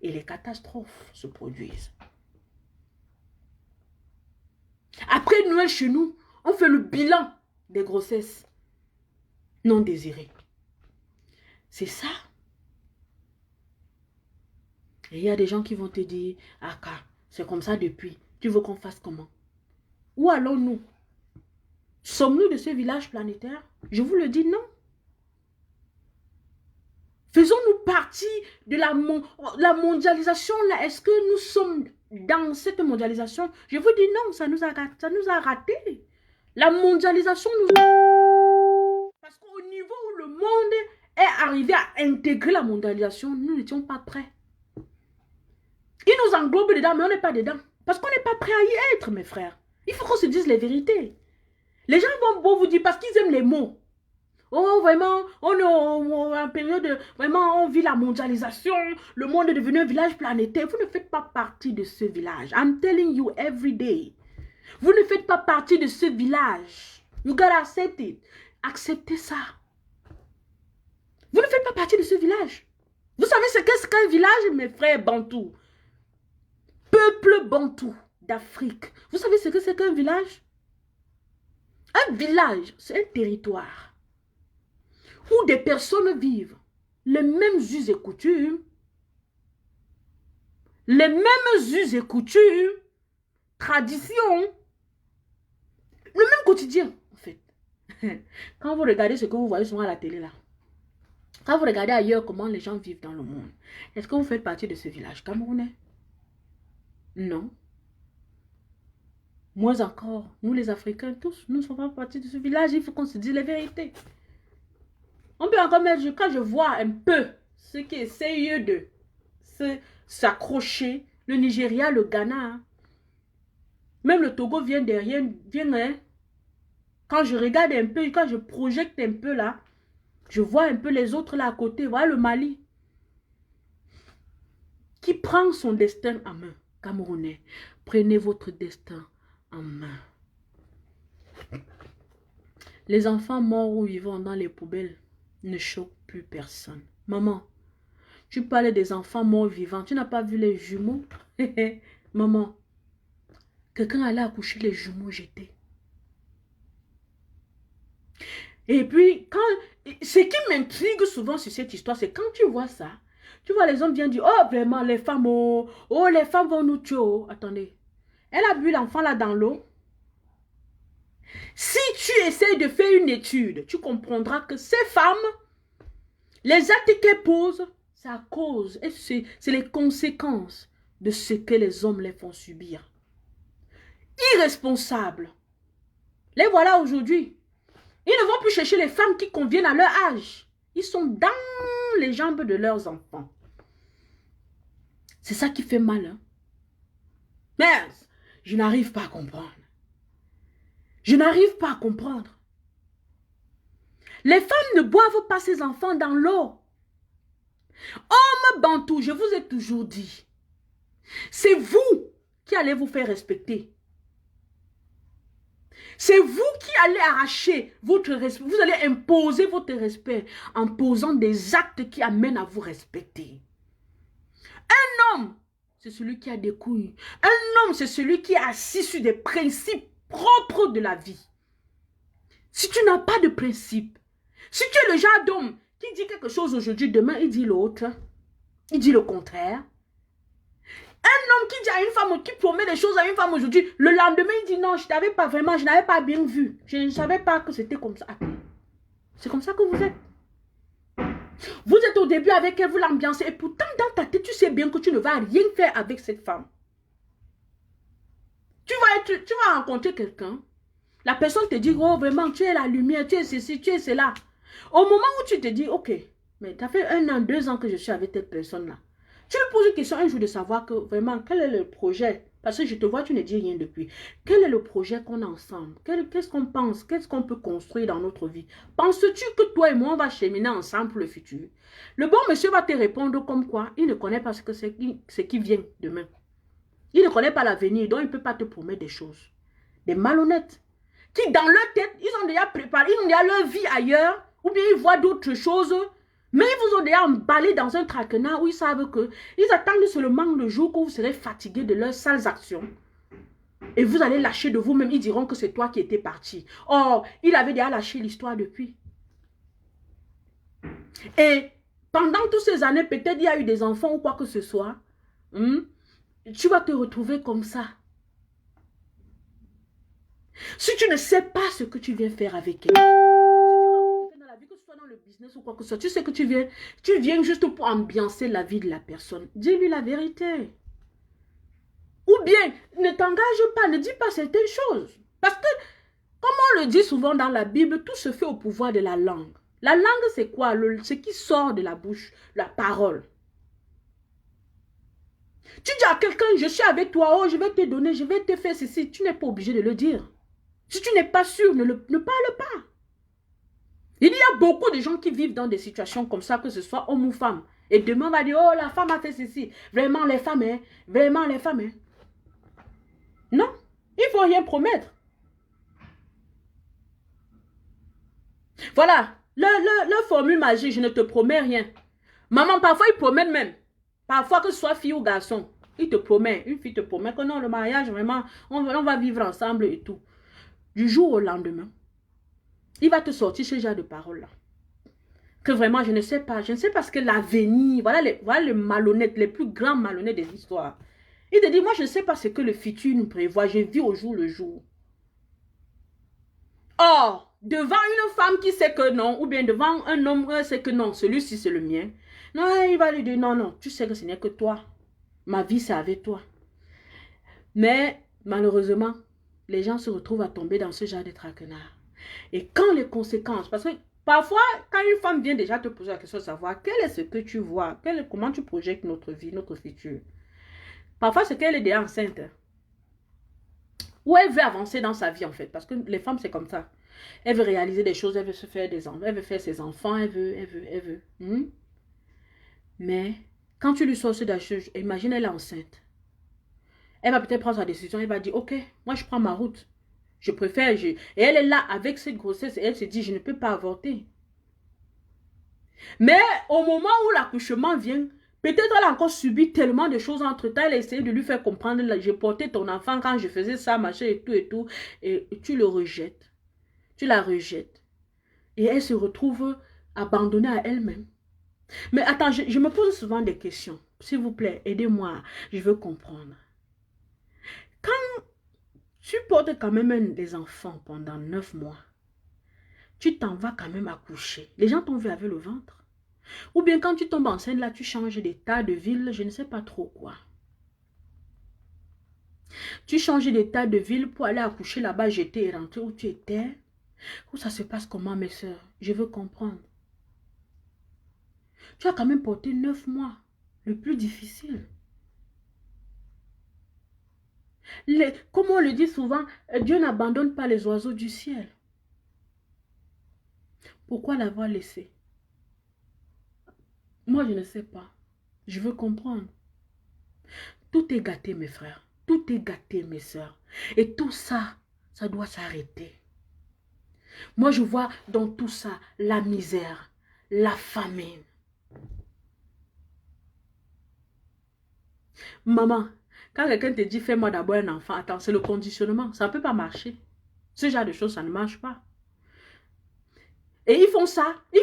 Et les catastrophes se produisent. Après Noël chez nous, on fait le bilan des grossesses non désirées. C'est ça. Et il y a des gens qui vont te dire, ah, c'est comme ça depuis. Tu veux qu'on fasse comment? Où allons-nous? Sommes-nous de ce village planétaire? Je vous le dis, non. Faisons-nous partie de la mondialisation là? Est-ce que nous sommes dans cette mondialisation? Je vous dis non, ça nous a raté. La mondialisation nous a... Parce qu'au niveau où le monde est arrivé à intégrer la mondialisation, nous n'étions pas prêts. Il nous englobe dedans, mais on n'est pas dedans. Parce qu'on n'est pas prêt à y être, mes frères. Il faut qu'on se dise les vérités. Les gens vont beau vous dire, parce qu'ils aiment les mots. Oh, vraiment, on est en période, vraiment, on vit la mondialisation. Le monde est devenu un village planétaire. Vous ne faites pas partie de ce village. I'm telling you every day. Vous ne faites pas partie de ce village. You gotta accept it. Acceptez ça. Vous ne faites pas partie de ce village. Vous savez ce qu'est-ce qu'un village, mes frères bantous? Peuple bantou d'Afrique. Vous savez ce que c'est qu'un village? Un village, c'est un territoire où des personnes vivent les mêmes us et coutumes, traditions, le même quotidien, en fait. Quand vous regardez ce que vous voyez souvent à la télé là, quand vous regardez ailleurs comment les gens vivent dans le monde, est-ce que vous faites partie de ce village camerounais? Non. Moins encore, nous les Africains tous, nous ne sommes pas partie de ce village, il faut qu'on se dise les vérités. On peut encore mettre, quand je vois un peu ceux qui essayent de s'accrocher, le Nigeria, le Ghana, même le Togo vient derrière, quand je regarde un peu, quand je projette un peu là, je vois un peu les autres là à côté, voilà le Mali, qui prend son destin en main. Camerounais, prenez votre destin en main. Les enfants morts ou vivants dans les poubelles ne choquent plus personne. Maman, tu parlais des enfants morts vivants. Tu n'as pas vu les jumeaux? Maman, quelqu'un allait accoucher les jumeaux jetés. Et puis, ce qui m'intrigue souvent sur cette histoire, c'est quand tu vois ça, tu vois les hommes viennent dire, oh vraiment, les femmes, oh les femmes vont nous tuer. Oh. Attendez, elle a bu l'enfant là dans l'eau. Si tu essaies de faire une étude, tu comprendras que ces femmes, les actes qu'elles posent, c'est à cause, et c'est les conséquences de ce que les hommes les font subir. Irresponsables. Les voilà aujourd'hui. Ils ne vont plus chercher les femmes qui conviennent à leur âge. Ils sont dans les jambes de leurs enfants. C'est ça qui fait mal. Hein? Mais je n'arrive pas à comprendre. Je n'arrive pas à comprendre. Les femmes ne boivent pas ces enfants dans l'eau. Hommes bantous, je vous ai toujours dit, c'est vous qui allez vous faire respecter. C'est vous qui allez arracher votre respect. Vous allez imposer votre respect en posant des actes qui amènent à vous respecter. Un homme, c'est celui qui a des couilles. Un homme, c'est celui qui est assis sur des principes propres de la vie. Si tu n'as pas de principes, si tu es le genre d'homme qui dit quelque chose aujourd'hui, demain il dit l'autre, il dit le contraire. Un homme qui dit à une femme, qui promet des choses à une femme aujourd'hui, le lendemain il dit non, je t'avais pas vraiment, je n'avais pas bien vu. Je ne savais pas que c'était comme ça. C'est comme ça que vous êtes. Vous êtes au début avec elle, vous l'ambiancez, et pourtant dans ta tête, tu sais bien que tu ne vas rien faire avec cette femme. Tu vas rencontrer quelqu'un, la personne te dit, oh vraiment, tu es la lumière, tu es ceci, tu es cela. Au moment où tu te dis, ok, mais ça fait 1 an, 2 ans que je suis avec cette personne-là. Tu lui poses une question un jour de savoir que vraiment, quel est le projet? Parce que je te vois, tu ne dis rien depuis. Quel est le projet qu'on a ensemble? Qu'est-ce qu'on pense? Qu'est-ce qu'on peut construire dans notre vie? Penses-tu que toi et moi, on va cheminer ensemble pour le futur? Le bon monsieur va te répondre comme quoi il ne connaît pas ce qui vient demain. Il ne connaît pas l'avenir, donc il ne peut pas te promettre des choses. Des malhonnêtes qui, dans leur tête, ils ont déjà préparé, ils ont déjà leur vie ailleurs, ou bien ils voient d'autres choses. Mais ils vous ont déjà emballé dans un traquenard où ils savent que ils attendent seulement le jour que vous serez fatigué de leurs sales actions. Et vous allez lâcher de vous-même. Ils diront que c'est toi qui étais parti. Or, il avait déjà lâché l'histoire depuis. Et pendant toutes ces années, peut-être il y a eu des enfants ou quoi que ce soit. Tu vas te retrouver comme ça. Si tu ne sais pas ce que tu viens faire avec elle. Dans le business ou quoi que ce soit, tu sais que tu viens juste pour ambiancer la vie de la personne. Dis-lui la vérité. Ou bien, ne t'engage pas, ne dis pas certaines choses. Parce que, comme on le dit souvent dans la Bible, tout se fait au pouvoir de la langue. La langue, c'est quoi? Ce qui sort de la bouche, la parole. Tu dis à quelqu'un, je suis avec toi, oh, je vais te donner, je vais te faire ceci. Tu n'es pas obligé de le dire. Si tu n'es pas sûr, ne parle pas. Il y a beaucoup de gens qui vivent dans des situations comme ça, que ce soit homme ou femme. Et demain, on va dire, oh, la femme a fait ceci. Vraiment, les femmes, hein. Vraiment, les femmes, hein. Non, il ne faut rien promettre. Voilà, le formule magique, je ne te promets rien. Maman, parfois, ils promettent même. Parfois, que ce soit fille ou garçon, il te promet. Une fille te promet que non, le mariage, vraiment, on va vivre ensemble et tout. Du jour au lendemain, il va te sortir ce genre de paroles-là. Que vraiment, je ne sais pas ce que l'avenir, voilà les malhonnêtes, les plus grands malhonnêtes des histoires. Il te dit, moi, je ne sais pas ce que le futur nous prévoit, je vis au jour le jour. Or, devant une femme qui sait que non, ou bien devant un homme qui sait que non, celui-ci c'est le mien, non, il va lui dire, non, non, tu sais que ce n'est que toi. Ma vie, c'est avec toi. Mais, malheureusement, les gens se retrouvent à tomber dans ce genre de traquenard. Et quand les conséquences, parce que parfois, quand une femme vient déjà te poser la question de savoir quel est ce que tu vois, comment tu projettes notre vie, notre futur. Parfois, c'est qu'elle est déjà enceinte. Ou elle veut avancer dans sa vie en fait. Parce que les femmes, c'est comme ça. Elle veut réaliser des choses, elle veut se faire des enfants, elle veut faire ses enfants, elle veut. Mais quand tu lui sors ce d'achat, imagine elle est enceinte. Elle va peut-être prendre sa décision, elle va dire, ok, moi je prends ma route. Je préfère, et elle est là avec cette grossesse et elle se dit, je ne peux pas avorter. Mais au moment où l'accouchement vient, peut-être elle a encore subi tellement de choses entre-temps, elle a essayé de lui faire comprendre, j'ai porté ton enfant quand je faisais ça, machin et tout, et tu le rejettes. Tu la rejettes. Et elle se retrouve abandonnée à elle-même. Mais attends, je me pose souvent des questions. S'il vous plaît, aidez-moi, je veux comprendre. Quand tu portes quand même des enfants pendant 9 mois, tu t'en vas quand même accoucher. Les gens t'ont vu avec le ventre. Ou bien quand tu tombes enceinte, là, tu changes d'état, de ville, je ne sais pas trop quoi. Tu changes d'état de ville pour aller accoucher là-bas, j'étais et rentrer où tu étais. Où ça se passe comment, mes soeurs? Je veux comprendre. Tu as quand même porté 9 mois, le plus difficile. Comme on le dit souvent, Dieu n'abandonne pas les oiseaux du ciel. Pourquoi l'avoir laissé? Moi, je ne sais pas. Je veux comprendre. Tout est gâté, mes frères. Tout est gâté, mes soeurs. Et tout ça, Ça doit s'arrêter. Moi, je vois dans tout ça la misère, la famine. Maman, quand quelqu'un te dit fais-moi d'abord un enfant, attends, c'est le conditionnement. Ça ne peut pas marcher. Ce genre de choses, ça ne marche pas. Et ils font ça, et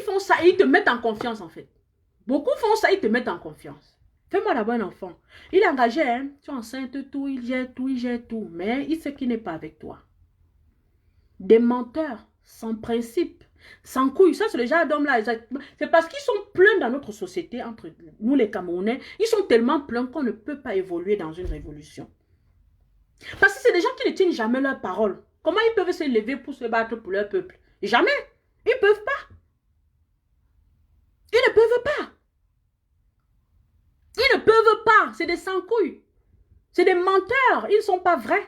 ils te mettent en confiance en fait. Beaucoup font ça, ils te mettent en confiance. Fais-moi d'abord un enfant. Il est engagé, hein? Tu es enceinte, tout, il gère tout. Mais il sait qu'il n'est pas avec toi. Des menteurs, sans principe, sans couilles. Ça, c'est le genre d'hommes là. C'est parce qu'ils sont pleins dans notre société, entre nous les Camerounais. Ils sont tellement pleins qu'on ne peut pas évoluer dans une révolution. Parce que c'est des gens qui ne tiennent jamais leur parole. Comment ils peuvent se lever pour se battre pour leur peuple? Jamais. Ils ne peuvent pas. Ils ne peuvent pas. Ils ne peuvent pas. C'est des sans-couilles. C'est des menteurs. Ils ne sont pas vrais.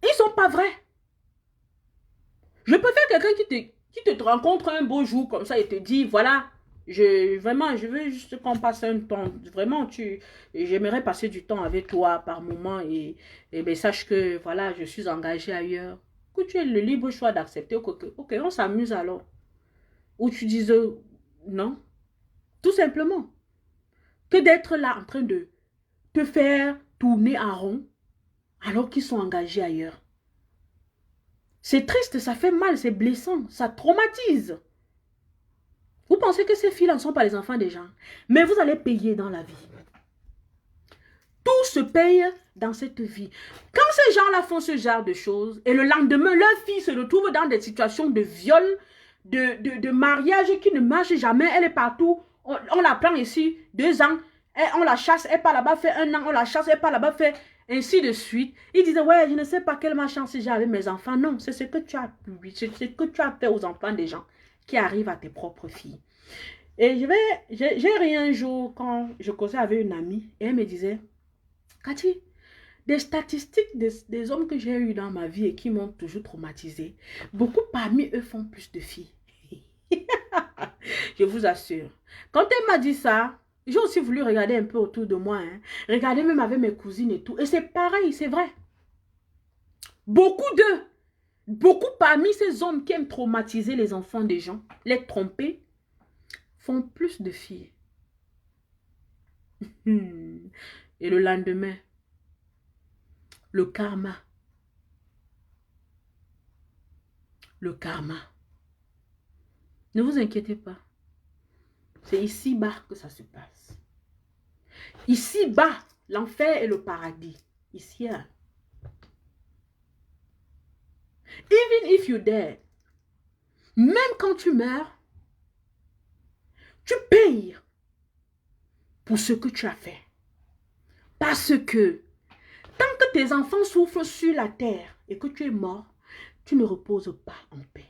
Ils ne sont pas vrais. Je préfère quelqu'un qui te rencontre un beau jour comme ça et te dit, voilà, vraiment, je veux juste qu'on passe un temps. Vraiment, j'aimerais passer du temps avec toi par moment et ben, sache que, voilà, je suis engagée ailleurs. Que tu aies le libre choix d'accepter. Ok, on s'amuse alors. Ou tu dises, non. Tout simplement. Que d'être là en train de te faire tourner en rond alors qu'ils sont engagés ailleurs. C'est triste, ça fait mal, c'est blessant, ça traumatise. Vous pensez que ces filles ne sont pas les enfants des gens, mais vous allez payer dans la vie. Tout se paye dans cette vie. Quand ces gens-là font ce genre de choses, et le lendemain, leur fille se retrouve dans des situations de viol, de mariage qui ne marche jamais, elle est partout, on la prend ici 2 ans, on la chasse, elle part là-bas, fait 1 an, on la chasse, elle part là-bas, fait ainsi de suite. Ils disaient, ouais, je ne sais pas quelle malchance j'ai avec mes enfants. Non, c'est ce que tu as c'est ce que tu as fait aux enfants des gens qui arrivent à tes propres filles. Et j'ai ri un jour quand je causais avec une amie et elle me disait, Cathy, des statistiques des hommes que j'ai eus dans ma vie et qui m'ont toujours traumatisée, beaucoup parmi eux font plus de filles. Je vous assure. Quand elle m'a dit ça, j'ai aussi voulu regarder un peu autour de moi. Hein. Regarder même avec mes cousines et tout. Et c'est pareil, c'est vrai. Beaucoup parmi ces hommes qui aiment traumatiser les enfants des gens, les tromper, font plus de filles. Et le lendemain, le karma. Le karma. Ne vous inquiétez pas. C'est ici-bas que ça se passe. Ici-bas, l'enfer et le paradis. Ici. Hein. Even if you're dead, même quand tu meurs, tu payes pour ce que tu as fait. Parce que tant que tes enfants souffrent sur la terre et que tu es mort, tu ne reposes pas en paix.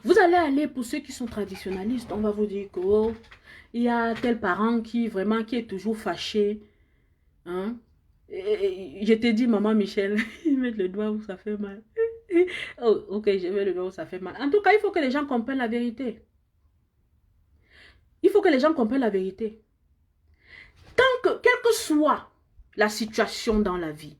Vous allez aller, pour ceux qui sont traditionnalistes, on va vous dire que oh, il y a tel parent qui est toujours fâché. Hein? Et je t'ai dit, maman Michel, mettre le doigt où ça fait mal. Oh, ok, je mets le doigt où ça fait mal. En tout cas, il faut que les gens comprennent la vérité. Il faut que les gens comprennent la vérité. Quelle que soit la situation dans la vie,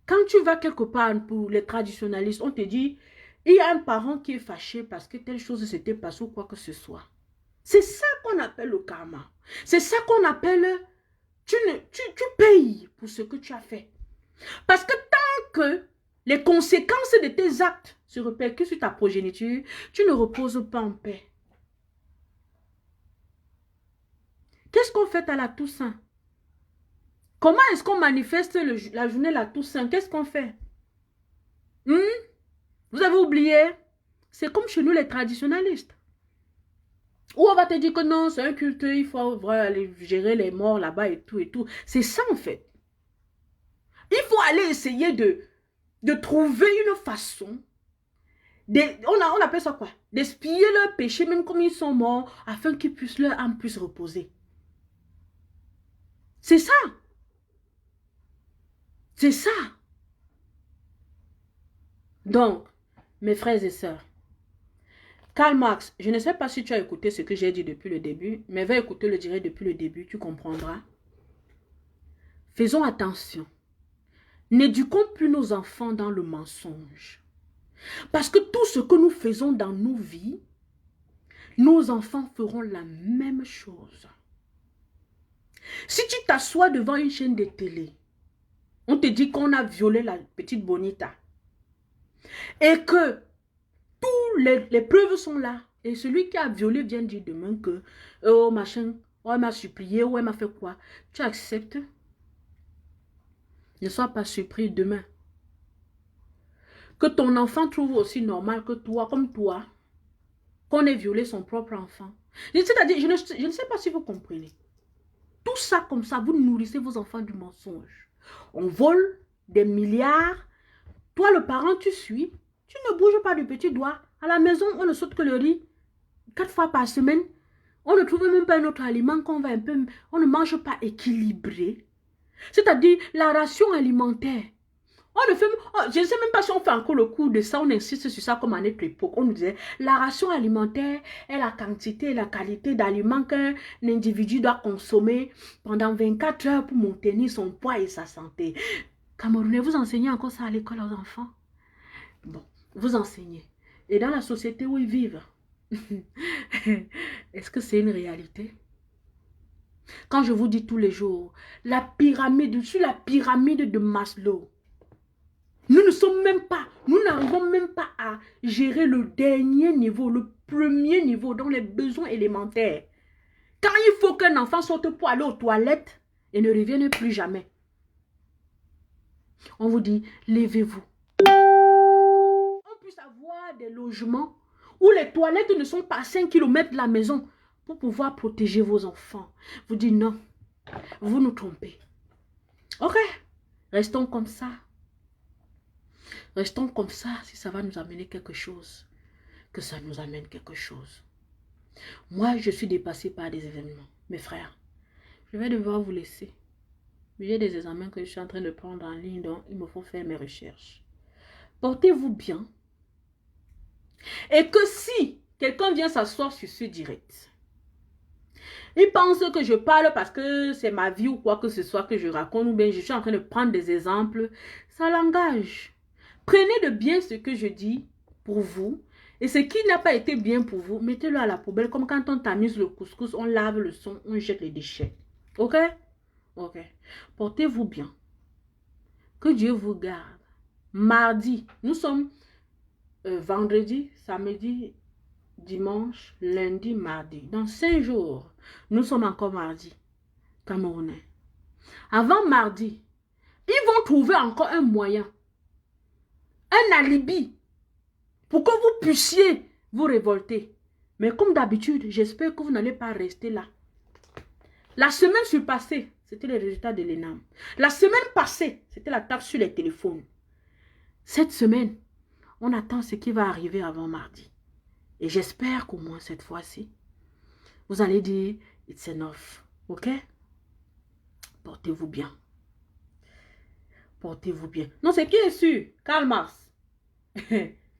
quand tu vas quelque part pour les traditionnalistes, on te dit, il y a un parent qui est fâché parce que telle chose s'était passée ou quoi que ce soit. C'est ça qu'on appelle le karma. C'est ça qu'on appelle, tu payes pour ce que tu as fait. Parce que tant que les conséquences de tes actes se répercutent sur ta progéniture, tu ne reposes pas en paix. Qu'est-ce qu'on fait à la Toussaint? Comment est-ce qu'on manifeste la journée de la Toussaint? Qu'est-ce qu'on fait? Vous avez oublié? C'est comme chez nous les traditionnalistes. Ou on va te dire que non, c'est un culte, il faut aller gérer les morts là-bas et tout et tout. C'est ça en fait. Il faut aller essayer de trouver une façon. On appelle ça quoi? D'expier leurs péchés même comme ils sont morts afin qu'ils puissent leur âme puisse reposer. C'est ça. C'est ça. Donc, mes frères et sœurs, Karl Marx, je ne sais pas si tu as écouté ce que j'ai dit depuis le début, mais va écouter le direct depuis le début, tu comprendras. Faisons attention. N'éduquons plus nos enfants dans le mensonge. Parce que tout ce que nous faisons dans nos vies, nos enfants feront la même chose. Si tu t'assois devant une chaîne de télé, on te dit qu'on a violé la petite Bonita et que tous les preuves sont là, et celui qui a violé vient dire demain que oh machin, oh elle m'a supplié, ou elle m'a fait quoi, tu acceptes? Ne sois pas surpris demain que ton enfant trouve aussi normal que toi, comme toi, qu'on ait violé son propre enfant. C'est-à-dire, je ne sais pas si vous comprenez. Tout ça comme ça, vous nourrissez vos enfants du mensonge. On vole des milliards. Toi, le parent, tu suis. Tu ne bouges pas du petit doigt. À la maison, on ne saute que le riz 4 fois par semaine. On ne trouve même pas un autre aliment qu'on va un peu... On ne mange pas équilibré. C'est-à-dire la ration alimentaire. On ne fait, je ne sais même pas si on fait encore le cours de ça, on insiste sur ça comme à notre époque. On nous disait, la ration alimentaire est la quantité et la qualité d'aliments qu'un individu doit consommer pendant 24 heures pour maintenir son poids et sa santé. Camerounais, vous enseignez encore ça à l'école aux enfants? Bon, vous enseignez. Et dans la société où ils vivent, est-ce que c'est une réalité? Quand je vous dis tous les jours, la pyramide, sur la pyramide de Maslow, nous ne sommes même pas, nous n'arrivons même pas à gérer le dernier niveau, le premier niveau, dans les besoins élémentaires. Quand il faut qu'un enfant sorte pour aller aux toilettes et ne revienne plus jamais, on vous dit, levez-vous. On puisse avoir des logements où les toilettes ne sont pas à 5 km de la maison pour pouvoir protéger vos enfants. Vous dites non, vous nous trompez. Ok, restons comme ça. Restons comme ça si ça va nous amener quelque chose. Que ça nous amène quelque chose. Moi, je suis dépassée par des événements. Mes frères, je vais devoir vous laisser. J'ai des examens que je suis en train de prendre en ligne, donc il me faut faire mes recherches. Portez-vous bien. Et que si quelqu'un vient s'asseoir sur ce direct, il pense que je parle parce que c'est ma vie ou quoi que ce soit que je raconte, ou bien je suis en train de prendre des exemples, ça l'engage. Prenez de bien ce que je dis pour vous. Et ce qui n'a pas été bien pour vous, mettez-le à la poubelle. Comme quand on tamise le couscous, on lave le son, on jette les déchets. Ok? Ok. Portez-vous bien. Que Dieu vous garde. Mardi, nous sommes vendredi, samedi, dimanche, lundi, mardi. Dans 5 jours, nous sommes encore mardi. Camerounais. Avant mardi, ils vont trouver encore un moyen. Un alibi. Pour que vous puissiez vous révolter. Mais comme d'habitude, j'espère que vous n'allez pas rester là. La semaine surpassée, c'était les résultats de l'ENAM. La semaine passée, c'était la taxe sur les téléphones. Cette semaine, on attend ce qui va arriver avant mardi. Et j'espère qu'au moins cette fois-ci, vous allez dire, it's enough. Ok? Portez-vous bien. Portez-vous bien. Non, c'est qui est sûr? Karl Marx.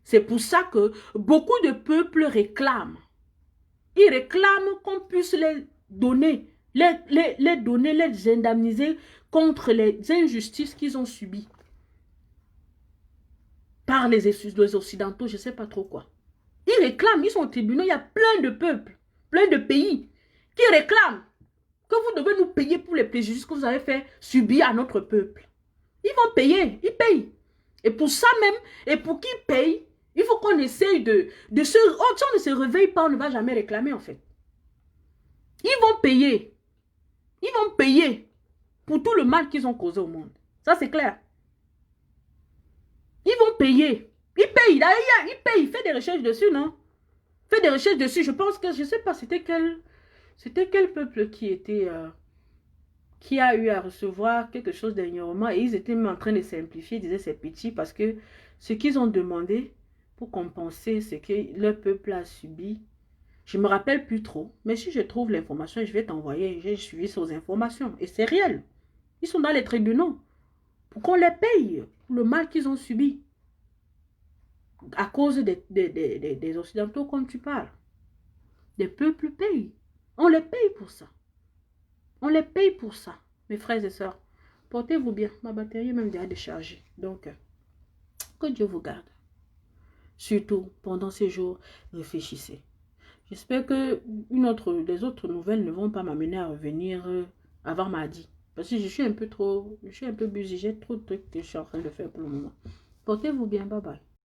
C'est pour ça que beaucoup de peuples réclament. Ils réclament qu'on puisse les donner, les indemniser contre les injustices qu'ils ont subies. Par les Occidentaux, je ne sais pas trop quoi. Ils réclament, ils sont au tribunal, il y a plein de peuples, plein de pays qui réclament que vous devez nous payer pour les préjudices que vous avez fait subir à notre peuple. Ils vont payer, ils payent. Et pour ça même, et pour qu'ils payent, il faut qu'on essaye de se... Oh, si on ne se réveille pas, on ne va jamais réclamer en fait. Ils vont payer. Ils vont payer pour tout le mal qu'ils ont causé au monde. Ça, c'est clair. Ils vont payer. Ils payent. D'ailleurs, ils payent. Fais des recherches dessus, non? Fais des recherches dessus. Je pense que, je ne sais pas, c'était quel peuple qui était... qui a eu à recevoir quelque chose d'ignorement. Et ils étaient même en train de simplifier. Ils disaient c'est petit parce que ce qu'ils ont demandé pour compenser ce que leur peuple a subi, je ne me rappelle plus trop. Mais si je trouve l'information, je vais t'envoyer. J'ai suivi ces informations. Et c'est réel. Ils sont dans les tribunaux. Pour qu'on les paye pour le mal qu'ils ont subi. À cause des Occidentaux, comme tu parles. Les peuples payent. On les paye pour ça. On les paye pour ça, mes frères et sœurs. Portez-vous bien. Ma batterie est même déjà déchargée. Donc, que Dieu vous garde. Surtout, pendant ces jours, réfléchissez. J'espère que les autres nouvelles ne vont pas m'amener à revenir avant mardi. Parce que je suis un peu busy. J'ai trop de trucs que je suis en train de faire pour le moment. Portez-vous bien. Bye bye.